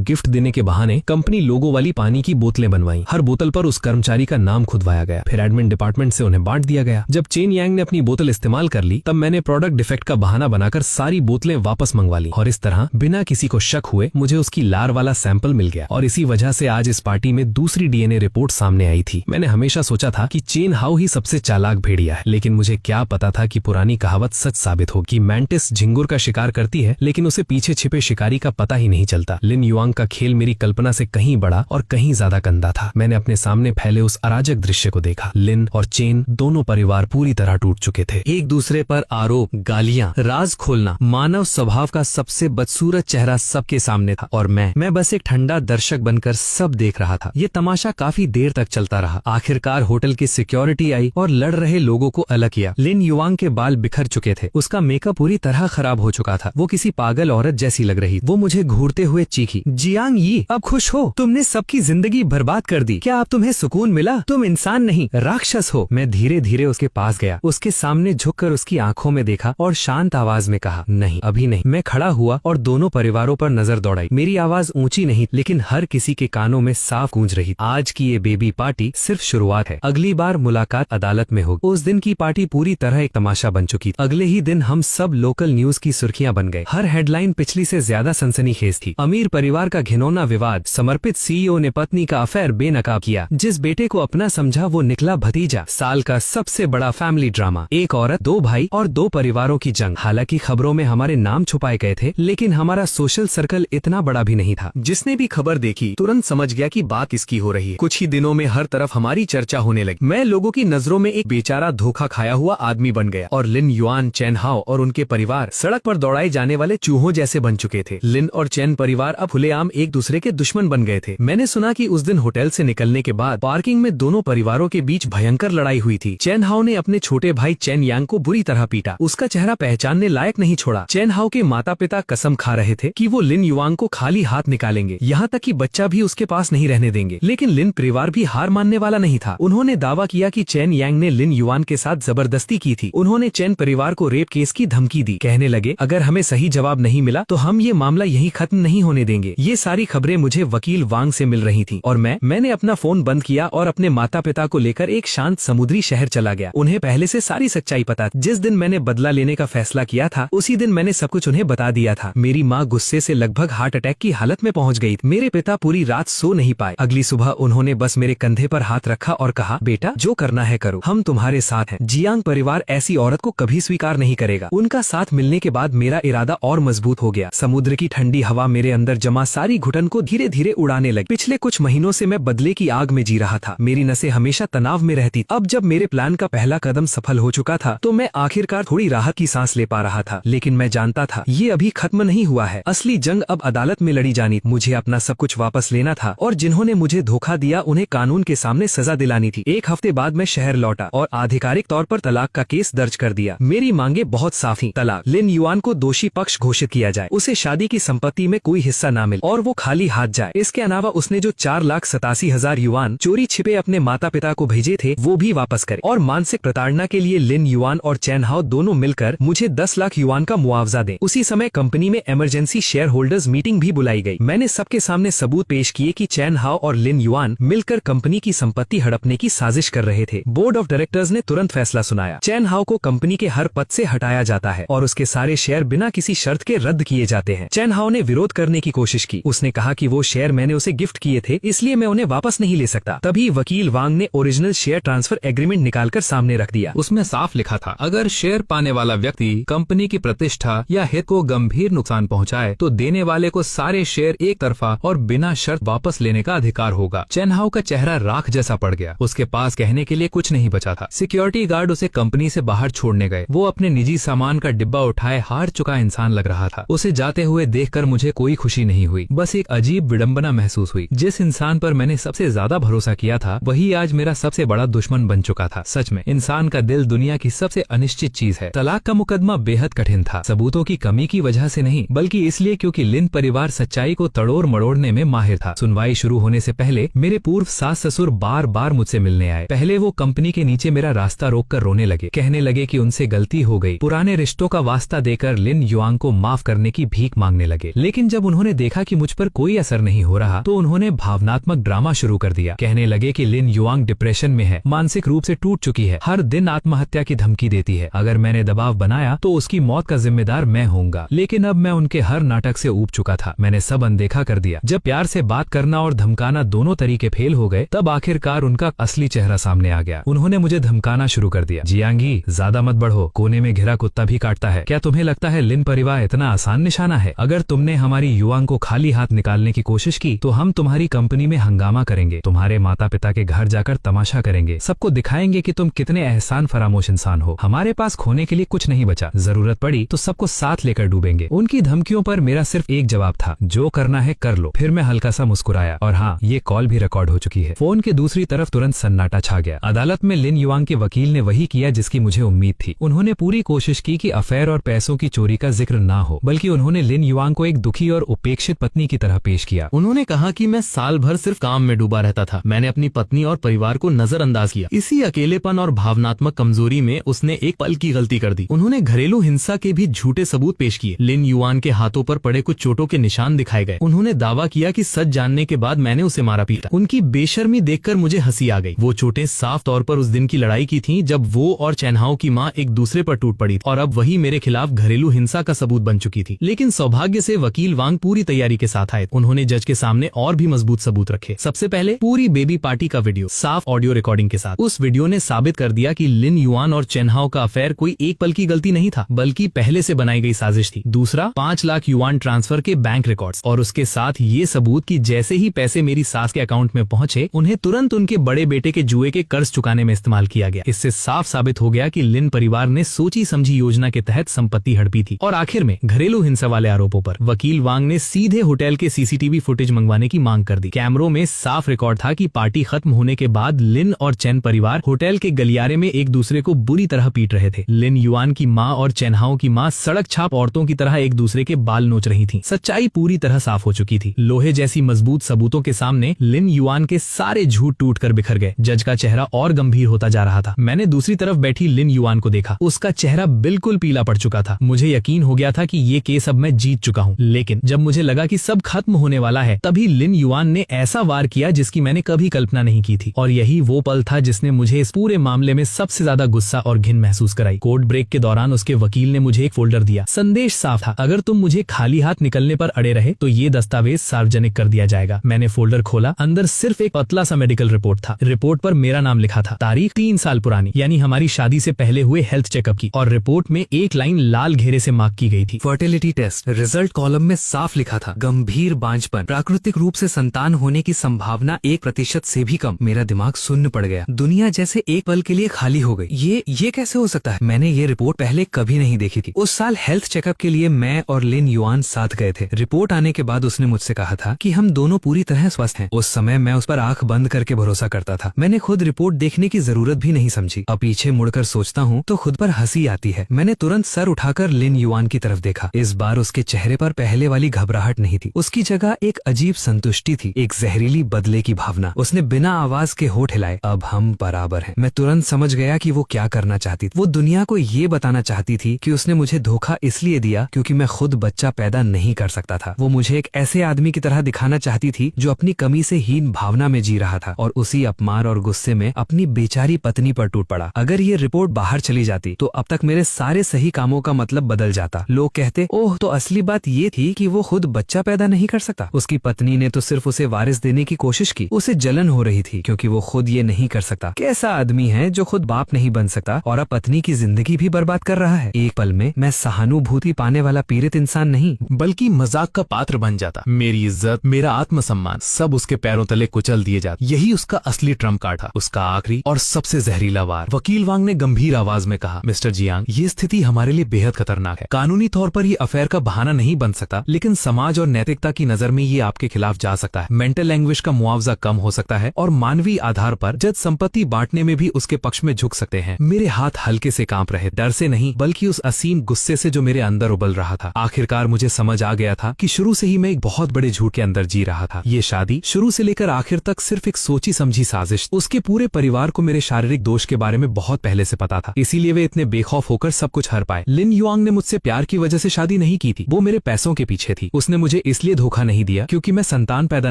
गिफ्ट देने के बहाने कंपनी लोगो वाली पानी की बोतलें बनवाई। हर बोतल पर उस कर्मचारी का नाम खुदवाया गया, फिर एडमिन डिपार्टमेंट से उन्हें बांट दिया गया। जब चेन यांग ने अपनी बोतल इस्तेमाल कर ली तब मैंने प्रोडक्ट डिफेक्ट का बहाना बनाकर सारी बोतलें वापस मंगवा ली और इस तरह बिना किसी को शक हुए मुझे उसकी लार वाला सैंपल मिल गया और इसी वजह से आज इस पार्टी में दूसरी डीएनए रिपोर्ट सामने आई थी। मैंने हमेशा सोचा था कि चेन हाउ ही सबसे चालाक भेड़िया है, लेकिन मुझे क्या पता था कि पुरानी कहावत सच साबित होगी। मैंटिस झिंगुर का शिकार करती है लेकिन उसे पीछे छिपे शिकारी का पता ही नहीं चलता। लिन युआंग का खेल मेरी कल्पना से कहीं बड़ा और कहीं ज्यादा गंदा था। मैंने अपने सामने फैले उस अराजक दृश्य को देखा। लिन और चेन दोनों परिवार पूरी तरह टूट चुके थे। एक दूसरे पर आरोप, गालियां, राज खोलना, मानव स्वभाव का सबसे बदसूरत चेहरा सबके सामने था और मैं बस एक ठंडा दर्शक बनकर सब देख रहा था। ये तमाशा काफी देर तक चलता रहा। आखिरकार होटल की सिक्योरिटी आई और लड़ रहे लोगों को अलग किया। लिन युआंग के बाल बिखर चुके थे, उसका मेकअप पूरी तरह खराब हो चुका था। वो किसी पागल औरत जैसी लग रही। वो मुझे घूरते हुए चीखी, जियांग यी, अब खुश हो? तुमने सबकी जिंदगी बर्बाद कर दी। क्या अब तुम्हें सुकून मिला? तुम इंसान नहीं राक्षस हो। मैं धीरे धीरे उसके पास गया, उसके सामने झुककर उसकी आंखों में देखा और शांत आवाज में कहा, नहीं अभी नहीं। मैं खड़ा हुआ और दोनों परिवारों पर नजर दौड़ाई। मेरी आवाज ऊंची नहीं लेकिन हर किसी के कानों में साफ गूंज रही। आज की ये बेबी पार्टी सिर्फ शुरुआत है, अगली बार मुलाकात अदालत में होगी। उस दिन की पार्टी पूरी तरह एक तमाशा बन चुकी थी। अगले ही दिन हम सब लोकल न्यूज की सुर्खियां बन गए। हर हेडलाइन पिछली से ज्यादा सनसनीखेज थी। अमीर परिवार का घिनौना विवाद, समर्पित सीईओ ने पत्नी का अफेयर बेनकाब किया, जिस बेटे को अपना समझा वो निकला भतीजा, साल का सबसे बड़ा फैमिली ड्रामा, एक औरत, दो भाई और दो परिवारों की जंग। हालांकि खबरों में हमारे नाम छुपाए गए थे लेकिन हमारा सोशल सर्कल इतना बड़ा भी नहीं था। जिसने भी खबर देखी तुरंत समझ गया कि बात किसकी हो रही है। कुछ ही दिनों में हर तरफ हमारी चर्चा होने लगी। मैं लोगों की नजरों में एक बेचारा धोखा खाया हुआ आदमी बन गया और लिन युआन, चेन हाओ और उनके परिवार सड़क पर दौड़ाए जाने वाले चूहों जैसे बन चुके थे। लिन और चेन परिवार अब खुलेआम एक दूसरे के दुश्मन बन गए थे। मैंने सुना कि उस दिन होटल से निकलने के बाद पार्किंग में दोनों परिवारों के बीच भयंकर लड़ाई हुई थी। चेन हाओ ने अपने छोटे भाई चेन यांग को बुरी तरह पीटा, उसका चेहरा पहचानने लायक नहीं छोड़ा। चेन हाओ के माता पिता कसम खा रहे थे कि वो लिन युआंग को खाली हाथ निकालेंगे, यहाँ तक कि बच्चा भी उसके पास नहीं रहने देंगे। लेकिन लिन परिवार भी हार मानने वाला नहीं था। उन्होंने दावा किया कि चेन यांग ने लिन युआन के साथ जबरदस्ती की थी। उन्होंने चेन परिवार को रेप केस की धमकी दी। कहने लगे अगर हमें सही जवाब नहीं मिला तो हम ये मामला यहीं खत्म नहीं होने देंगे। ये सारी खबरें मुझे वकील वांग से मिल रही थी और मैंने अपना फोन बंद किया और अपने माता पिता को लेकर एक शांत समुद्री शहर चला गया। उन्हें पहले से सारी सच्चाई पता। जिस दिन मैंने बदला लेने का फैसला किया था उसी दिन मैंने सब कुछ उन्हें बता दिया था। मेरी माँ गुस्से से लगभग हार्ट अटैक की हालत में पहुंच गई। मेरे पिता पूरी रात सो नहीं पाए। अगली सुबह उन्होंने बस मेरे कंधे पर हाथ रखा और कहा, बेटा जो करना है करो, हम तुम्हारे साथ हैं। जियांग परिवार ऐसी औरत को कभी स्वीकार नहीं करेगा। उनका साथ मिलने के बाद मेरा इरादा और मजबूत हो गया। समुद्र की ठंडी हवा मेरे अंदर जमा सारी घुटन को धीरे धीरे उड़ाने लगी। पिछले कुछ महीनों से मैं बदले की आग में जी रहा था। मेरी नसें हमेशा तनाव में रहती। अब जब मेरे प्लान का पहला कदम सफल हो चुका था तो मैं आखिरकार थोड़ी राहत की सांस ले पा रहा था। लेकिन मैं जानता था ये अभी खत्म नहीं हुआ है। असली जंग अब अदालत में लड़ी जानी। मुझे अपना सब कुछ वापस लेना था और जिन्होंने मुझे धोखा दिया उन्हें कानून के सामने सजा दिलानी थी। एक हफ्ते बाद मैं शहर लौटा और आधिकारिक तौर पर तलाक का केस दर्ज कर दिया। मेरी मांगे बहुत साफ थी। तलाक, लिन युआन को दोषी पक्ष घोषित किया जाए, उसे शादी की संपत्ति में कोई हिस्सा ना मिले और वो खाली हाथ जाए। इसके अलावा उसने जो 4,87,000 युआन चोरी छिपे अपने माता पिता को भेजे थे वो भी वापस करे और मानसिक प्रताड़ना के लिए लिन युआन और चेन हाओ दोनों मिलकर मुझे 10 लाख युआन का मुआवजा दें। उसी समय कंपनी में इमरजेंसी शेयर होल्डर्स मीटिंग भी बुलाई गई। मैंने सबके सामने सबूत पेश किए कि चेन हाओ और लिन युआन मिलकर कंपनी की संपत्ति हड़पने की साजिश कर रहे थे। बोर्ड ऑफ डायरेक्टर्स ने तुरंत फैसला सुनाया। चेन हाओ को कंपनी के हर पद से हटाया जाता है और उसके सारे शेयर बिना किसी शर्त के रद्द किए जाते हैं। चेन हाओ ने विरोध करने की कोशिश की। उसने कहा कि वो शेयर मैंने उसे गिफ्ट किए थे इसलिए मैं उन्हें वापस नहीं ले सकता। तभी वकील वांग ने ओरिजिनल शेयर ट्रांसफर एग्रीमेंट निकालकर सामने रख दिया। उसमें साफ लिखा था अगर शेयर पाने वाला व्यक्ति कंपनी की प्रतिष्ठा या हित को गंभीर नुकसान पहुंचाए तो देने वाले को सारे शेयर एक तरफा और बिना शर्त वापस लेने का अधिकार होगा। चेन हाओ का चेहरा राख जैसा पड़ गया। उसके पास कहने के लिए कुछ नहीं बचा था। सिक्योरिटी गार्ड उसे कंपनी से बाहर छोड़ने गए। वो अपने निजी सामान का डिब्बा उठाए हार चुका इंसान लग रहा था। उसे जाते हुए देखकर मुझे कोई खुशी नहीं हुई, बस एक अजीब विडंबना महसूस हुई। जिस इंसान पर मैंने सबसे ज्यादा भरोसा किया था वही आज मेरा सबसे बड़ा दुश्मन बन चुका था। सच में इंसान का दिल दुनिया की सबसे अनिश्चित चीज है। तलाक का मुकदमा बेहद कठिन था, सबूतों की कमी की वजह से नहीं बल्कि इसलिए क्योंकि लिन परिवार सच्चाई को तड़ोड़ मड़ोड़ने में माहिर था। सुनवाई शुरू होने से पहले मेरे पूर्व सास ससुर बार बार मुझसे मिलने आए। पहले वो कंपनी के नीचे मेरा रास्ता रोककर रोने लगे, कहने लगे कि उनसे गलती हो गई, पुराने रिश्तों का वास्ता रास्ता देकर लिन युआंग को माफ करने की भीख मांगने लगे। लेकिन जब उन्होंने देखा कि मुझ पर कोई असर नहीं हो रहा तो उन्होंने भावनात्मक ड्रामा शुरू कर दिया। कहने लगे कि लिन युआंग डिप्रेशन में है, मानसिक रूप से टूट चुकी है, हर दिन आत्महत्या की धमकी देती है, अगर मैंने दबाव बनाया तो उसकी मौत का जिम्मेदार मैं होऊंगा। लेकिन अब मैं उनके हर नाटक से ऊब चुका था, मैंने सब अनदेखा कर दिया। जब प्यार से बात करना और धमकाना दोनों तरीके फेल हो गए तब आखिरकार उनका असली चेहरा सामने आ गया। उन्होंने मुझे धमकाना शुरू कर दिया, जियांगी ज्यादा मत बढ़ो, कोने में घिरा कुत्ता भी काटता है। क्या तुम्हें लगता है लिन परिवार इतना आसान निशाना है? अगर तुमने हमारी युआंग को खाली हाथ निकालने की कोशिश की तो हम तुम्हारी कंपनी में हंगामा करेंगे, तुम्हारे माता पिता के घर जाकर तमाशा करेंगे, सबको दिखाएंगे कि तुम कितने एहसान फरामोश इंसान हो। हमारे पास खोने के लिए कुछ नहीं बचा, जरूरत पड़ी तो सबको साथ लेकर डूबेंगे। उनकी धमकियों पर मेरा सिर्फ एक जवाब था, जो करना है कर लो। फिर मैं हल्का सा मुस्कुराया और हाँ, ये कॉल भी रिकॉर्ड हो चुकी है। फोन के दूसरी तरफ तुरंत सन्नाटा छा गया। अदालत में लिन युआंग के वकील ने वही किया जिसकी मुझे उम्मीद थी। उन्होंने पूरी कोशिश की कि अफेयर और पैसों की चोरी का जिक्र ना हो, बल्कि उन्होंने लिन युआंग को एक दुखी और उपेक्षित पत्नी की तरह पेश किया। उन्होंने कहा कि मैं साल भर सिर्फ काम में डूबा रहता था, मैंने अपनी पत्नी और परिवार को नजरअंदाज किया। इसी अकेलेपन और भावनात्मक कमजोरी में उसने एक पल की गलती कर दी। उन्होंने घरेलू हिंसा के भी झूठे सबूत पेश किए। लिन युआन के हाथों पर पड़े कुछ चोटों के निशान दिखाए गए। उन्होंने दावा किया कि सच जानने के बाद मैंने उसे मारा पीटा। उनकी बेशर्मी देखकर मुझे हंसी आ गई। वो चोटें साफ तौर पर उस दिन की लड़ाई की थीं जब वो और चैनहाओ की माँ एक दूसरे पर टूट पड़ी और अब वही मेरे खिलाफ घरेलू हिंसा का सबूत बन चुकी थी। लेकिन सौभाग्य से वकील वांग पूरी तैयारी के साथ आए। उन्होंने जज के सामने और भी मजबूत सबूत रखे। सबसे पहले पूरी बेबी पार्टी का वीडियो साफ ऑडियो रिकॉर्डिंग के साथ। उस वीडियो ने साबित कर दिया कि लिन युआन और चैनहाओ का अफेयर कोई एक पल की गलती नहीं था, बल्कि पहले से बनाई गई साजिश थी। दूसरा, 5 लाख युआन ट्रांसफर के बैंक रिकॉर्ड्स और उसके साथ ये सबूत कि जैसे ही पैसे मेरी सास के अकाउंट में पहुंचे उन्हें तुरंत उनके बड़े बेटे के जुए के कर्ज चुकाने में इस्तेमाल किया गया। इससे साफ साबित हो गया कि लिन परिवार ने सोची समझी योजना के तहत संपत्ति हड़पी थी। और आखिर में घरेलू हिंसा वाले आरोपों पर वकील वांग ने सीधे होटल के सीसीटीवी फुटेज मंगवाने की मांग कर दी। कैमरों में साफ रिकॉर्ड था कि पार्टी खत्म होने के बाद लिन और चैन परिवार होटल के गलियारे में एक दूसरे को बुरी तरह पीट रहे थे। लिन युआन की माँ और चैनहाओ की माँ सड़क छाप औरतों की तरह एक दूसरे के बाल नोच रही थीं। सच्चाई पूरी तरह साफ हो चुकी थी। लोहे जैसी मजबूत सबूतों के सामने लिन युआन के सारे झूठ टूटकर बिखर गए। जज का चेहरा और गंभीर होता जा रहा था। मैंने दूसरी तरफ बैठी लिन युआन को देखा। उसका चेहरा बिल्कुल पीला पड़ चुका था। मुझे यकीन हो गया था कि ये केस अब मैं जीत चुका हूँ। लेकिन जब मुझे लगा कि सब खत्म होने वाला है तभी लिन युआन ने ऐसा वार किया जिसकी मैंने कभी कल्पना नहीं की थी। और यही वो पल था जिसने मुझे इस पूरे मामले में सबसे ज्यादा गुस्सा और घिन महसूस कराई। कोर्ट ब्रेक के दौरान उसके वकील ने मुझे एक फोल्डर दिया। संदेश साफ था, अगर तुम मुझे खाली हाथ निकलने पर अड़े रहे तो ये दस्तावेज सार्वजनिक कर दिया जाएगा। मैंने फोल्डर खोला, अंदर सिर्फ एक पतला सा मेडिकल रिपोर्ट था। रिपोर्ट पर मेरा नाम लिखा था, तारीख 3 साल पुरानी, यानी हमारी शादी से पहले हुए हेल्थ चेकअप की। और रिपोर्ट में एक लाइन लाल घेरे से मार्क की गई थी, फर्टिलिटी टेस्ट। रिजल्ट कॉलम में साफ लिखा था, गंभीर बांझपन, प्राकृतिक रूप से संतान होने की संभावना 1% से भी कम। मेरा दिमाग सुन्न पड़ गया। दुनिया जैसे एक पल के लिए खाली हो गई। ये कैसे हो सकता है? मैंने ये रिपोर्ट पहले कभी नहीं देखी थी। उस साल हेल्थ चेकअप के लिए मैं और लिन युआन साथ गए थे। रिपोर्ट आने के बाद उसने मुझसे कहा था कि हम दोनों पूरी तरह स्वस्थ हैं। उस समय मैं उस पर आंख बंद करके भरोसा करता था। मैंने खुद रिपोर्ट देखने की जरूरत भी नहीं समझी। अब पीछे मुड़कर सोचता हूँ तो खुद पर हंसी आती है। मैंने तुरंत सर उठाकर लिन युआन की तरफ देखा। इस बार उसके चेहरे पर पहले वाली घबराहट नहीं थी। उसकी जगह एक अजीब संतुष्टि थी, एक जहरीली बदले की भावना। उसने बिना आवाज के होठ हिलाए, अब हम बराबर हैं। मैं तुरंत समझ गया कि वो क्या करना चाहती थी। वो दुनिया को ये बताना चाहती थी कि उसने मुझे धोखा इसलिए दिया क्योंकि मैं खुद बच्चा पैदा नहीं कर सकता था। वो मुझे एक ऐसे आदमी की तरह दिखाना चाहती थी जो अपनी कमी से हीन भावना में जी रहा था और उसी अपमान और गुस्से में अपनी बेचारी पत्नी पर टूट पड़ा। अगर ये रिपोर्ट बाहर चली जाती तो अब तक मेरे सारे सही कामों का मतलब बदल जाता। लोग कहते, ओह तो असली बात ये थी कि वो खुद बच्चा पैदा नहीं कर सकता। उसकी पत्नी ने तो सिर्फ उसे वारिस देने की कोशिश की। उसे जलन हो रही थी क्योंकि वो खुद ये नहीं कर सकता। कैसा आदमी है जो खुद बाप नहीं बन सकता और अब पत्नी की जिंदगी भी बर्बाद कर रहा है। एक पल में मैं सहानुभूति पाने वाला पीड़ित इंसान नहीं बल्कि मजाक का पात्र बन जाता। मेरी इज्जत, मेरा आत्मसम्मान सब उसके पैरों तले कुचल दिए जाते। यही उसका असली ट्रम्प कार्ड था, उसका आखिरी और सबसे जहरीला वार। वकील वांग ने गंभीर आवाज में कहा, मिस्टर जियांग, ये स्थिति हमारे लिए बेहद खतरनाक है। कानूनी तौर पर ये अफेयर का बहाना नहीं बन सकता, लेकिन समाज और नैतिकता की नजर में ये आपके खिलाफ जा सकता है। मेंटल एंग्विश का मुआवजा कम हो सकता है और मानवीय आधार पर जज संपत्ति बांटने में भी उसके पक्ष में झुक सकते हैं। मेरे हाथ हल्के से कांप रहे, डर से नहीं बल्कि उस असीम गुस्से से जो मेरे अंदर उबल रहा था। आखिरकार मुझे समझ आ गया था कि शुरू से ही मैं एक बहुत बड़े झूठ के अंदर जी रहा था। ये शादी शुरू से लेकर आखिर तक सिर्फ एक सोची समझी साजिश। उसके पूरे परिवार को मेरे शारीरिक दोष के बारे में बहुत पहले से पता था, इसीलिए वे इतने बेखौफ होकर सब कुछ हर पाए। लिन युआंग ने मुझसे प्यार की वजह से शादी नहीं की थी, वो मेरे पैसों के पीछे थी। उसने मुझे इसलिए धोखा नहीं दिया क्योंकि मैं संतान पैदा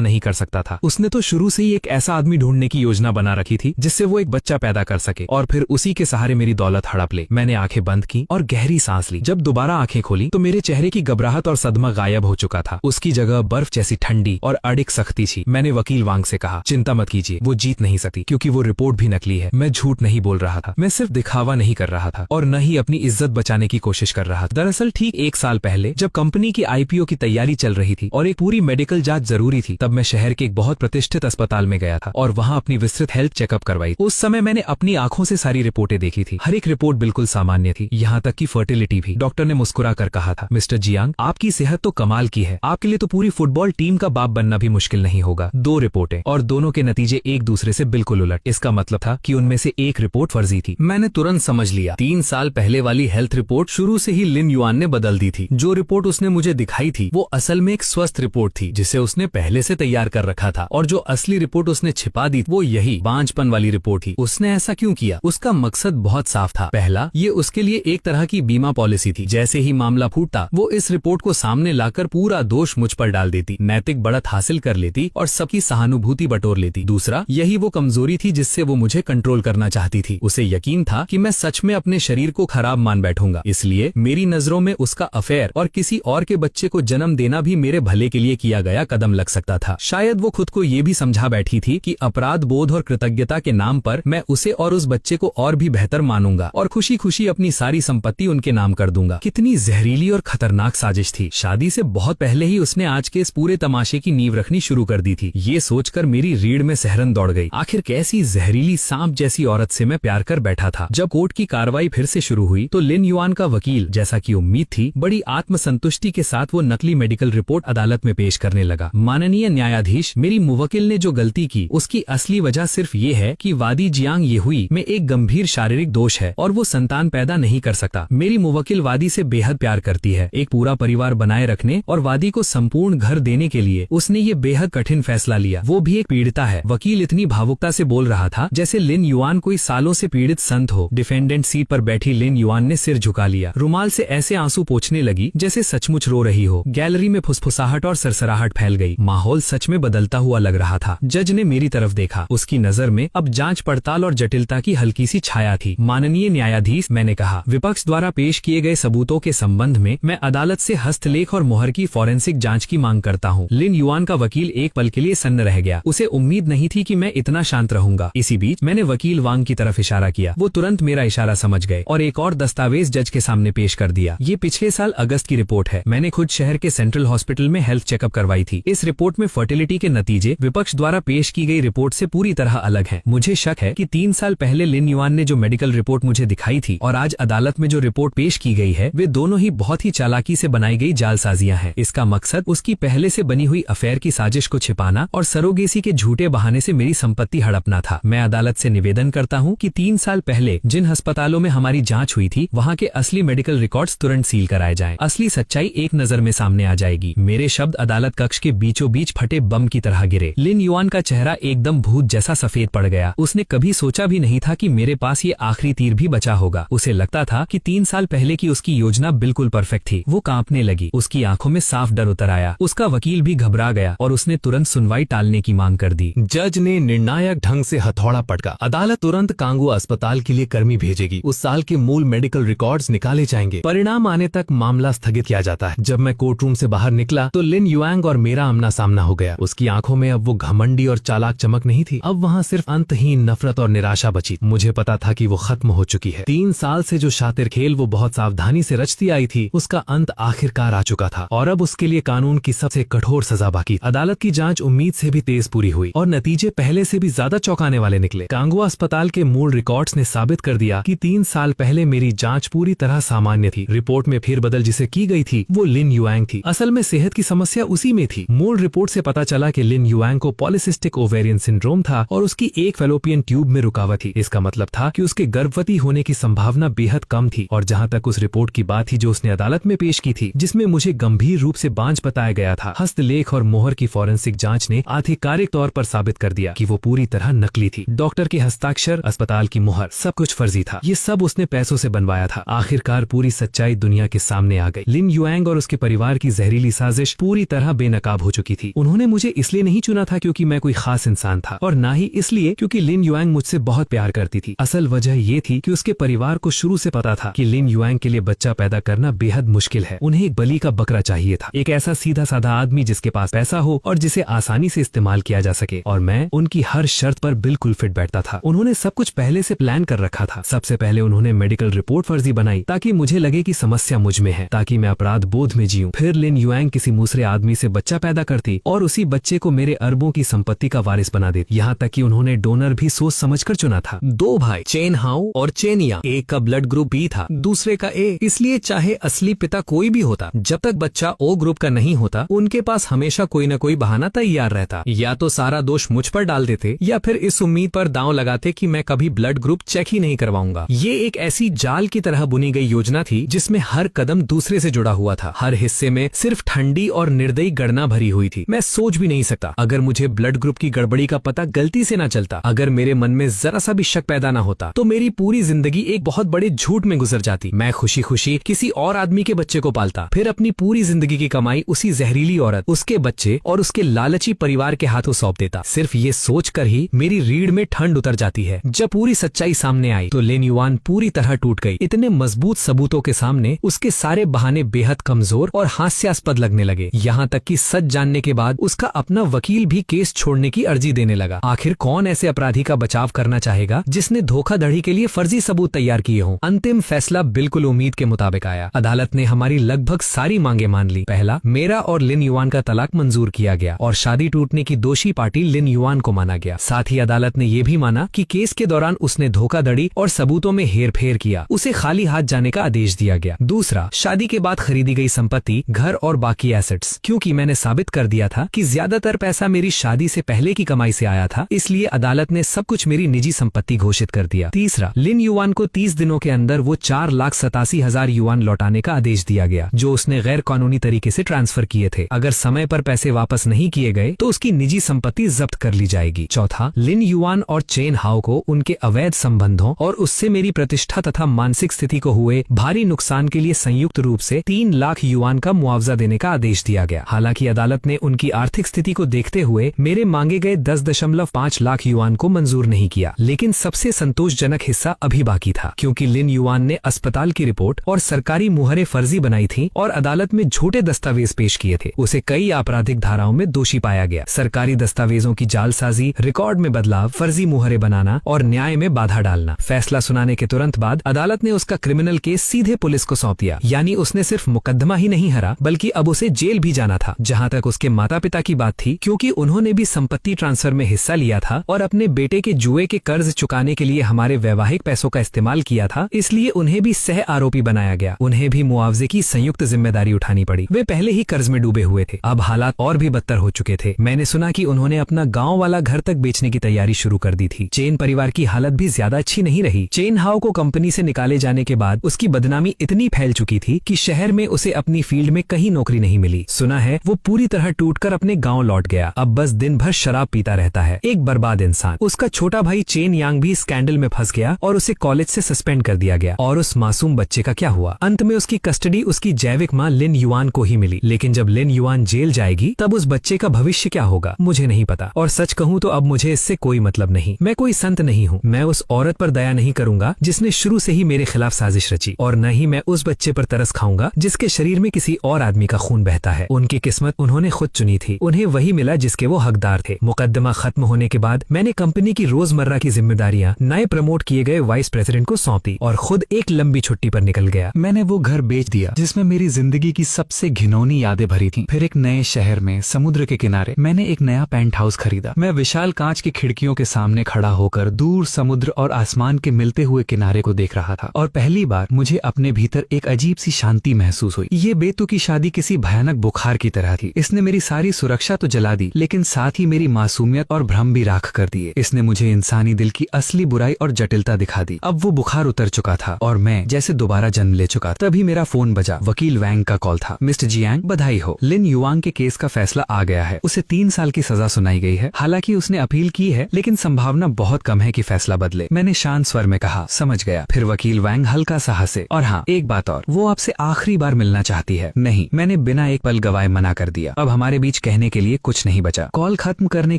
नहीं कर सकता था। उसने तो शुरू से ही एक ऐसा आदमी ढूंढने की योजना बना रखी थी जिससे वो एक बच्चा पैदा कर सके और फिर उसी के सहारे मेरी दौलत हड़प ले। मैंने आंखें बंद की और गहरी सांस ली। जब दोबारा आंखें खोली तो मेरे चेहरे की घबराहट और सदमा गायब हो चुका था। उसकी जगह बर्फ जैसी ठंडी और अड़िग सख्ती थी। मैंने वकील वांग से कहा, चिंता मत कीजिए, वो जीत नहीं सकती क्योंकि वो रिपोर्ट भी नकली है। मैं झूठ नहीं बोल रहा था, मैं सिर्फ दिखावा नहीं कर रहा था और न ही अपनी इज्जत बचाने की कोशिश कर रहा था। दरअसल ठीक 1 साल पहले जब कंपनी की आईपीओ की तैयारी चल रही थी और एक पूरी मेडिकल जांच जरूरी थी, तब मैं शहर के एक बहुत प्रतिष्ठित अस्पताल में गया था और वहाँ अपनी विस्तृत हेल्थ चेकअप करवाई। उस समय मैंने अपनी आंखों से सारी रिपोर्टें देखी थी। हर एक रिपोर्ट बिल्कुल सामान्य थी, यहाँ तक कि फर्टिलिटी भी। डॉक्टर ने मुस्कुरा कर कहा था, मिस्टर जियांग, आपकी सेहत तो कमाल की है, आपके लिए तो पूरी फुटबॉल टीम का बाप बनना भी मुश्किल नहीं होगा। 2 रिपोर्टें और दोनों के नतीजे एक दूसरे से बिल्कुल उलट। इसका मतलब था कि उनमें से एक रिपोर्ट फर्जी थी। मैंने तुरंत समझ लिया, 3 साल पहले वाली हेल्थ रिपोर्ट शुरू से ही लिन युआन ने बदल दी थी। जो रिपोर्ट उसने मुझे दिखाई थी वो असल में एक स्वस्थ रिपोर्ट थी जिसे उसने पहले से तैयार कर रखा था, और जो असली रिपोर्ट उसने छिपा दी वो यही बांझपन वाली रिपोर्ट थी। उसने ऐसा क्यों किया? उसका मकसद बहुत साफ था। पहला, ये उसके लिए एक तरह की बीमा पॉलिसी थी। जैसे ही मामला फूटता वो इस रिपोर्ट को सामने लाकर पूरा दोष मुझ पर डाल देती, नैतिक बढ़त हासिल कर लेती और सबकी सहानुभूति बटोर लेती। दूसरा, यही वो कमजोरी थी जिससे वो मुझे कंट्रोल करना चाहती थी। उसे यकीन था कि मैं सच में अपने शरीर को खराब मान बैठूंगा, इसलिए मेरी नजरों में उसका अफेयर और किसी और के बच्चे को जन्म देना भी मेरे भले के लिए किया गया कदम लग सकता था। शायद वो खुद को ये भी समझा बैठी थी कि अपराध बोध और कृतज्ञता के नाम पर मैं उसे और उस बच्चे को और भी बेहतर मानूंगा और खुशी खुशी अपनी सारी संपत्ति उनके नाम कर दूंगा। कितनी जहरीली और खतरनाक साजिश थी। शादी से बहुत पहले ही उसने आज के इस पूरे तमाशे की नींव रखनी शुरू कर दी थी। ये सोचकर मेरी रीढ़ में सहरन दौड़ गई। आखिर कैसी जहरीली सांप जैसी औरत से मैं प्यार कर बैठा था। जब कोर्ट की कार्रवाई फिर से शुरू हुई तो लिन युआन का वकील, जैसा कि उम्मीद थी, बड़ी आत्मसंतुष्टि के साथ वो नकली मेडिकल रिपोर्ट अदालत में पेश करने लगा। माननीय न्यायाधीश, मेरी मुवक्किल ने जो गलती की उसकी असली वजह सिर्फ ये है कि वादी जियांग येहुई में एक गंभीर शारीरिक दोष है और वो संतान पैदा नहीं कर सकता। मेरी मुवक्किल वादी से बेहद प्यार करती है। एक पूरा परिवार बनाए रखने और वादी को संपूर्ण घर देने के लिए उसने ये बेहद कठिन फैसला लिया। वो भी एक पीड़िता है। वकील इतनी भावुकता से बोल रहा था जैसे लिन युआन कोई सालों से पीड़ित संत हो। डिफेंडेंट सीट पर बैठी लिन युआन ने सिर झुका लिया। रुमाल से ऐसे आंसू पोंछने लगी जैसे सचमुच रो रही हो। गैलरी में फुसफुसाहट और सरसराहट फैल गई। माहौल सच में बदलता हुआ लग रहा था। जज ने मेरी तरफ देखा। उसकी नजर में अब जांच पड़ताल और जटिलता की हल्की सी छाया थी। माननीय न्यायाधीश, मैंने कहा, विपक्ष द्वारा पेश किए गए सबूतों के संबंध में मैं अदालत से हस्तलेख और मोहर की फॉरेंसिक जांच की मांग करता हूँ। लिन युआन का वकील एक पल के लिए सन्न रह गया। उसे उम्मीद नहीं थी कि मैं इतना शांत रहूंगा। इसी बीच मैंने वकील वांग की तरफ इशारा किया। वो तुरंत मेरा इशारा समझ गए और एक और दस्तावेज जज के सामने पेश कर दिया। ये पिछले साल अगस्त की रिपोर्ट है। मैंने खुद शहर के सेंट्रल हॉस्पिटल में हेल्थ चेकअप करवाई थी। इस रिपोर्ट में फर्टिलिटी के नतीजे विपक्ष द्वारा पेश की गई रिपोर्ट से पूरी तरह अलग हैं। मुझे शक है कि 3 साल पहले लिन युआन ने जो मेडिकल रिपोर्ट मुझे दिखाई थी और आज अदालत में जो रिपोर्ट पेश की गई है, वे दोनों ही बहुत ही चालाकी से बनाई गई जालसाजियां हैं। इसका मकसद उसकी पहले से बनी हुई अफेयर की साजिश को छिपाना और सरोगेसी के झूठे बहाने से मेरी संपत्ति हड़पना था। मैं अदालत से निवेदन करता हूं कि 3 साल पहले जिन अस्पतालों में हमारी जांच हुई थी वहां के असली मेडिकल रिकॉर्ड्स तुरंत सील कराए जाएं। असली सच्चाई एक नजर में सामने आ जाएगी। मेरे शब्द अदालत कक्ष के बीचों बीच फटे बम की तरह गिरे। लिन युआन का चेहरा एकदम भूत जैसा सफेद पड़ गया। उसने कभी सोचा भी नहीं था कि मेरे पास ये आखिरी तीर भी बचा होगा। उसे लगता था कि 3 साल पहले की उसकी योजना बिल्कुल परफेक्ट थी। वो कांपने लगी। उसकी आंखों में साफ डर उतर आया। उसका वकील भी घबरा गया और उसने तुरंत सुनवाई टालने की मांग कर दी। जज ने निर्णायक ढंग से हथौड़ा पटका। अदालत तुरंत कांगो अस्पताल के लिए कर्मी भेजेगी। उस साल के मूल मेडिकल रिकॉर्ड्स निकाले जाएंगे। परिणाम आने तक मामला स्थगित किया जाता है। जब मैं कोर्ट रूम से बाहर निकला तो लिन युआंग और मेरा आमना सामना हो गया। उसकी आंखों में अब वो घमंडी और चालाक चमक नहीं थी। अब वहाँ सिर्फ अंतहीन नफरत और निराशा बची। मुझे पता था कि वो खत्म हो चुकी है। 3 साल से जो शातिर खेल वो बहुत सावधानी से रचती आई थी, उसका अंत आखिरकार आ चुका था और अब उसके लिए कानून की सबसे कठोर सजा बाकी। अदालत की जांच उम्मीद से भी तेज पूरी हुई और नतीजे पहले से भी ज्यादा चौंकाने वाले निकले। कांगो अस्पताल के मूल रिकॉर्ड्स ने साबित कर दिया कि 3 साल पहले मेरी जांच पूरी तरह सामान्य थी। रिपोर्ट में फेरबदल जिसे की गई थी वो लिन युआंग थी। असल में सेहत की समस्या उसी में थी। मूल रिपोर्ट से पता चला कि लिन युआंग को पॉलिसिस्टिक ओवेरियन सिंड्रोम था और उसकी एक फेलोपियन ट्यूब में रुकावट थी। इसका मतलब था कि उसके गर्भवती होने की संभावना बेहद कम थी। और जहाँ तक उस रिपोर्ट की बात थी जो उसने अदालत में पेश की थी, जिसमें मुझे गंभीर रूप से बांझ बताया गया था, हस्तलेख और मोहर की फॉरेंसिक जांच ने आधिकारिक तौर पर साबित कर दिया कि वो पूरी तरह नकली थी। डॉक्टर के हस्ताक्षर, अस्पताल की मुहर, सब कुछ फर्जी था। ये सब उसने पैसों से बनवाया था। आखिर आखिरकार पूरी सच्चाई दुनिया के सामने आ गई। लिन युआंग और उसके परिवार की जहरीली साजिश पूरी तरह बेनकाब हो चुकी थी। उन्होंने मुझे इसलिए नहीं चुना था क्योंकि मैं कोई खास इंसान था, और ना ही इसलिए क्योंकि लिन युआंग मुझसे बहुत प्यार करती थी। असल वजह ये थी कि उसके परिवार को शुरू से पता था कि लिन युआंग के लिए बच्चा पैदा करना बेहद मुश्किल है। उन्हें एक बलि का बकरा चाहिए था, एक ऐसा सीधा साधा आदमी जिसके पास पैसा हो और जिसे आसानी से इस्तेमाल किया जा सके, और मैं उनकी हर शर्त पर बिल्कुल फिट बैठता था। उन्होंने सब कुछ पहले से प्लान कर रखा था। सबसे पहले उन्होंने मेडिकल रिपोर्ट फर्जी बनाई ताकि मुझे लगे कि समस्या मुझ में है, ताकि मैं अपराध बोध में जीऊं। फिर लिन युआंग किसी दूसरे आदमी से बच्चा पैदा करती और उसी बच्चे को मेरे अरबों की संपत्ति का वारिस बना देती। यहाँ तक कि उन्होंने डोनर भी सोच समझकर चुना था। 2 भाई चेन हाउ और चेन यांग, एक का ब्लड ग्रुप बी था, दूसरे का ए। इसलिए चाहे असली पिता कोई भी होता, जब तक बच्चा ओ ग्रुप का नहीं होता, उनके पास हमेशा कोई न कोई बहाना तैयार रहता। या तो सारा दोष मुझ पर डाल देते या फिर इस उम्मीद पर दांव लगाते कि मैं कभी ब्लड ग्रुप चेक ही नहीं करवाऊंगा। ये एक ऐसी जाल की तरह बुनी गई योजना थी जिसमें हर कदम दूसरे से जुड़ा हुआ था। हर हिस्से में सिर्फ ठंडी और निर्दयी गणना भरी हुई थी। मैं सोच भी नहीं सकता, अगर मुझे ब्लड ग्रुप की गड़बड़ी का पता गलती से न चलता, अगर मेरे मन में जरा सा भी शक पैदा न होता, तो मेरी पूरी जिंदगी एक बहुत बड़े झूठ में गुजर जाती। मैं खुशी खुशी किसी और आदमी के बच्चे को पालता, फिर अपनी पूरी जिंदगी की कमाई उसी जहरीली औरत, उसके बच्चे और उसके लालची परिवार के हाथों सौंप देता। सिर्फ ये सोचकर ही मेरी रीढ़ में ठंड उतर जाती है। जब पूरी सच्चाई सामने आई तो लिन युआन पूरी तरह टूट गई। इतने मजबूत सबूतों के सामने उसके सारे बहाने बेहद कमजोर और हास्यास्पद लगने लगे। यहाँ तक कि सच जानने के बाद उसका अपना वकील भी केस छोड़ने की अर्जी देने लगा। आखिर कौन ऐसे अपराधी का बचाव करना चाहेगा जिसने धोखाधड़ी के लिए फर्जी सबूत तैयार किए हों। अंतिम फैसला बिल्कुल उम्मीद के मुताबिक आया। अदालत ने हमारी लगभग सारी मांगे मान ली। पहला, मेरा और लिन युआन का तलाक मंजूर किया गया और शादी टूटने की दोषी पार्टी लिन युआन को माना गया। साथ ही अदालत ने यह भी माना कि केस के दौरान उसने धोखाधड़ी और सबूतों में हेरफेर किया। उसे खाली हाथ जाने का आदेश दिया गया। दूसरा, शादी के बाद खरीदी गई संपत्ति, घर और बाकी एसेट्स, क्योंकि मैंने साबित कर दिया था कि ज्यादातर पैसा मेरी शादी से पहले की कमाई से आया था, इसलिए अदालत ने सब कुछ मेरी निजी संपत्ति घोषित कर दिया। तीसरा, लिन युआन को 30 दिनों के अंदर वो 4,87,000 युआन लौटाने का आदेश दिया गया जो उसने गैर कानूनी तरीके से ट्रांसफर किए थे। अगर समय पर पैसे वापस नहीं किए गए तो उसकी निजी संपत्ति जब्त कर ली जाएगी। चौथा, लिन युआन और चेन हाउ को उनके अवैध संबंधों और उससे मेरी प्रतिष्ठा तथा मानसिक स्थिति को हुए भारी नुकसान के लिए संयुक्त रूप से 3 लाख युआन का मुआवजा देने का आदेश दिया गया। हालांकि अदालत ने उनकी आर्थिक स्थिति को देखते हुए मेरे मांगे गए 10.5 लाख युआन को मंजूर नहीं किया। लेकिन सबसे संतोषजनक हिस्सा अभी बाकी था, क्योंकि लिन युआन ने अस्पताल की रिपोर्ट और सरकारी मुहरें फर्जी बनाई थी और अदालत में झूठे दस्तावेज पेश किए थे। उसे कई आपराधिक धाराओं में दोषी पाया गया। सरकारी दस्तावेजों की जालसाजी, रिकॉर्ड में बदलाव, फर्जी मुहरें बनाना और न्याय में बाधा डालना। फैसला सुनाने के तुरंत बाद अदालत ने उसका क्रिमिनल केस सीधे पुलिस को सौंप दिया। यानी उसने सिर्फ मुकदमा ही नहीं हरा बल्कि अब उसे जेल भी जाना था। जहाँ तक उसके माता पिता की बात थी, क्योंकि उन्होंने भी संपत्ति ट्रांसफर में हिस्सा लिया था और अपने बेटे के जुए के कर्ज चुकाने के लिए हमारे वैवाहिक पैसों का इस्तेमाल किया था, इसलिए उन्हें भी सह आरोपी बनाया गया। उन्हें भी मुआवजे की संयुक्त जिम्मेदारी उठानी पड़ी। वे पहले ही कर्ज में डूबे हुए थे। अब हालात और भी बदतर हो चुके थे। मैंने सुना कि उन्होंने अपना गाँव वाला घर तक बेचने की तैयारी शुरू कर दी थी। चेन परिवार की हालत भी ज्यादा अच्छी नहीं रही। चेन हाउ को कंपनी से निकाले जाने के बाद उसकी बदनामी इतनी फैल चुकी थी कि शहर में उसे अपनी फील्ड में कहीं नौकरी नहीं मिली। सुना है वो पूरी तरह टूटकर अपने गांव लौट गया। अब बस दिन भर शराब पीता रहता है। एक बर्बाद इंसान। उसका छोटा भाई चेन यांग भी स्कैंडल में फंस गया और उसे कॉलेज से सस्पेंड कर दिया गया। और उस मासूम बच्चे का क्या हुआ? अंत में उसकी कस्टडी उसकी जैविक मां लिन युआन को ही मिली। लेकिन जब लिन युआन जेल जाएगी तब उस बच्चे का भविष्य क्या होगा मुझे नहीं पता। और सच कहूँ तो अब मुझे इससे कोई मतलब नहीं। मैं कोई संत नहीं हूँ। मैं उस औरत पर दया नहीं करूंगा जिसने शुरू से ही मेरे खिलाफ साजिश रची, और न ही मैं उस बच्चे पर तरस खाऊंगा जिसके शरीर में किसी और आदमी का खून बहता है। उनकी किस्मत उन्होंने खुद चुनी थी। उन्हें वही मिला जिसके वो हकदार थे। मुकदमा खत्म होने के बाद मैंने कंपनी की रोजमर्रा की जिम्मेदारियां नए प्रमोट किए गए वाइस प्रेसिडेंट को सौंपी और खुद एक लंबी छुट्टी पर निकल गया। मैंने वो घर बेच दिया जिसमें मेरी जिंदगी की सबसे घिनौनी यादें भरी थी। फिर एक नए शहर में समुद्र के किनारे मैंने एक नया पेंट हाउस खरीदा। मैं विशाल कांच की खिड़कियों के सामने खड़ा होकर दूर समुद्र और आसमान के मिलते हुए किनारे को देख रहा था और पहली बार मुझे अपने भीतर एक अजीब सी शांति महसूस हुई। ये बेतुकी शादी किसी भयानक बुखार की तरह थी। इसने मेरी सारी सुरक्षा तो जला दी, लेकिन साथ ही मेरी मासूमियत और भ्रम भी राख कर दिए। इसने मुझे इंसानी दिल की असली बुराई और जटिलता दिखा दी। अब वो बुखार उतर चुका था और मैं जैसे दोबारा जन्म ले चुका। तभी मेरा फोन बजा। वकील वैंग का कॉल था। मिस्टर जियांग, बधाई हो, लिन युआन के केस का फैसला आ गया है। उसे 3 साल की सजा सुनाई गई है। हालांकि उसने अपील की है, लेकिन संभावना बहुत कम है कि फैसला बदले। मैंने शांत स्वर में कहा, समझ गया। फिर वकील वैंग हल्का सा सा हंसे। और हाँ, एक बात और, वो आपसे आखिरी बार मिलना चाहती है। नहीं, मैंने बिना एक पल गवाए मना कर दिया। अब हमारे बीच कहने के लिए कुछ नहीं बचा। कॉल खत्म करने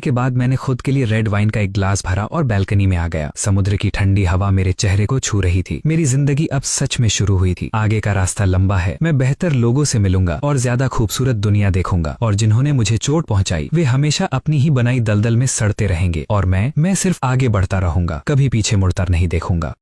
के बाद मैंने खुद के लिए रेड वाइन का एक ग्लास भरा और बैल्कनी में आ गया। समुद्र की ठंडी हवा मेरे चेहरे को छू रही थी। मेरी जिंदगी अब सच में शुरू हुई थी। आगे का रास्ता लंबा है। मैं बेहतर लोगों से मिलूंगा और ज्यादा खूबसूरत दुनिया देखूंगा, और जिन्होंने मुझे चोट पहुंचाई वे हमेशा अपनी ही बनाई दलदल में सड़ते रहेंगे, और मैं सिर्फ आगे बढ़ता रहूंगा, कभी पीछे मुड़कर नहीं देखूंगा।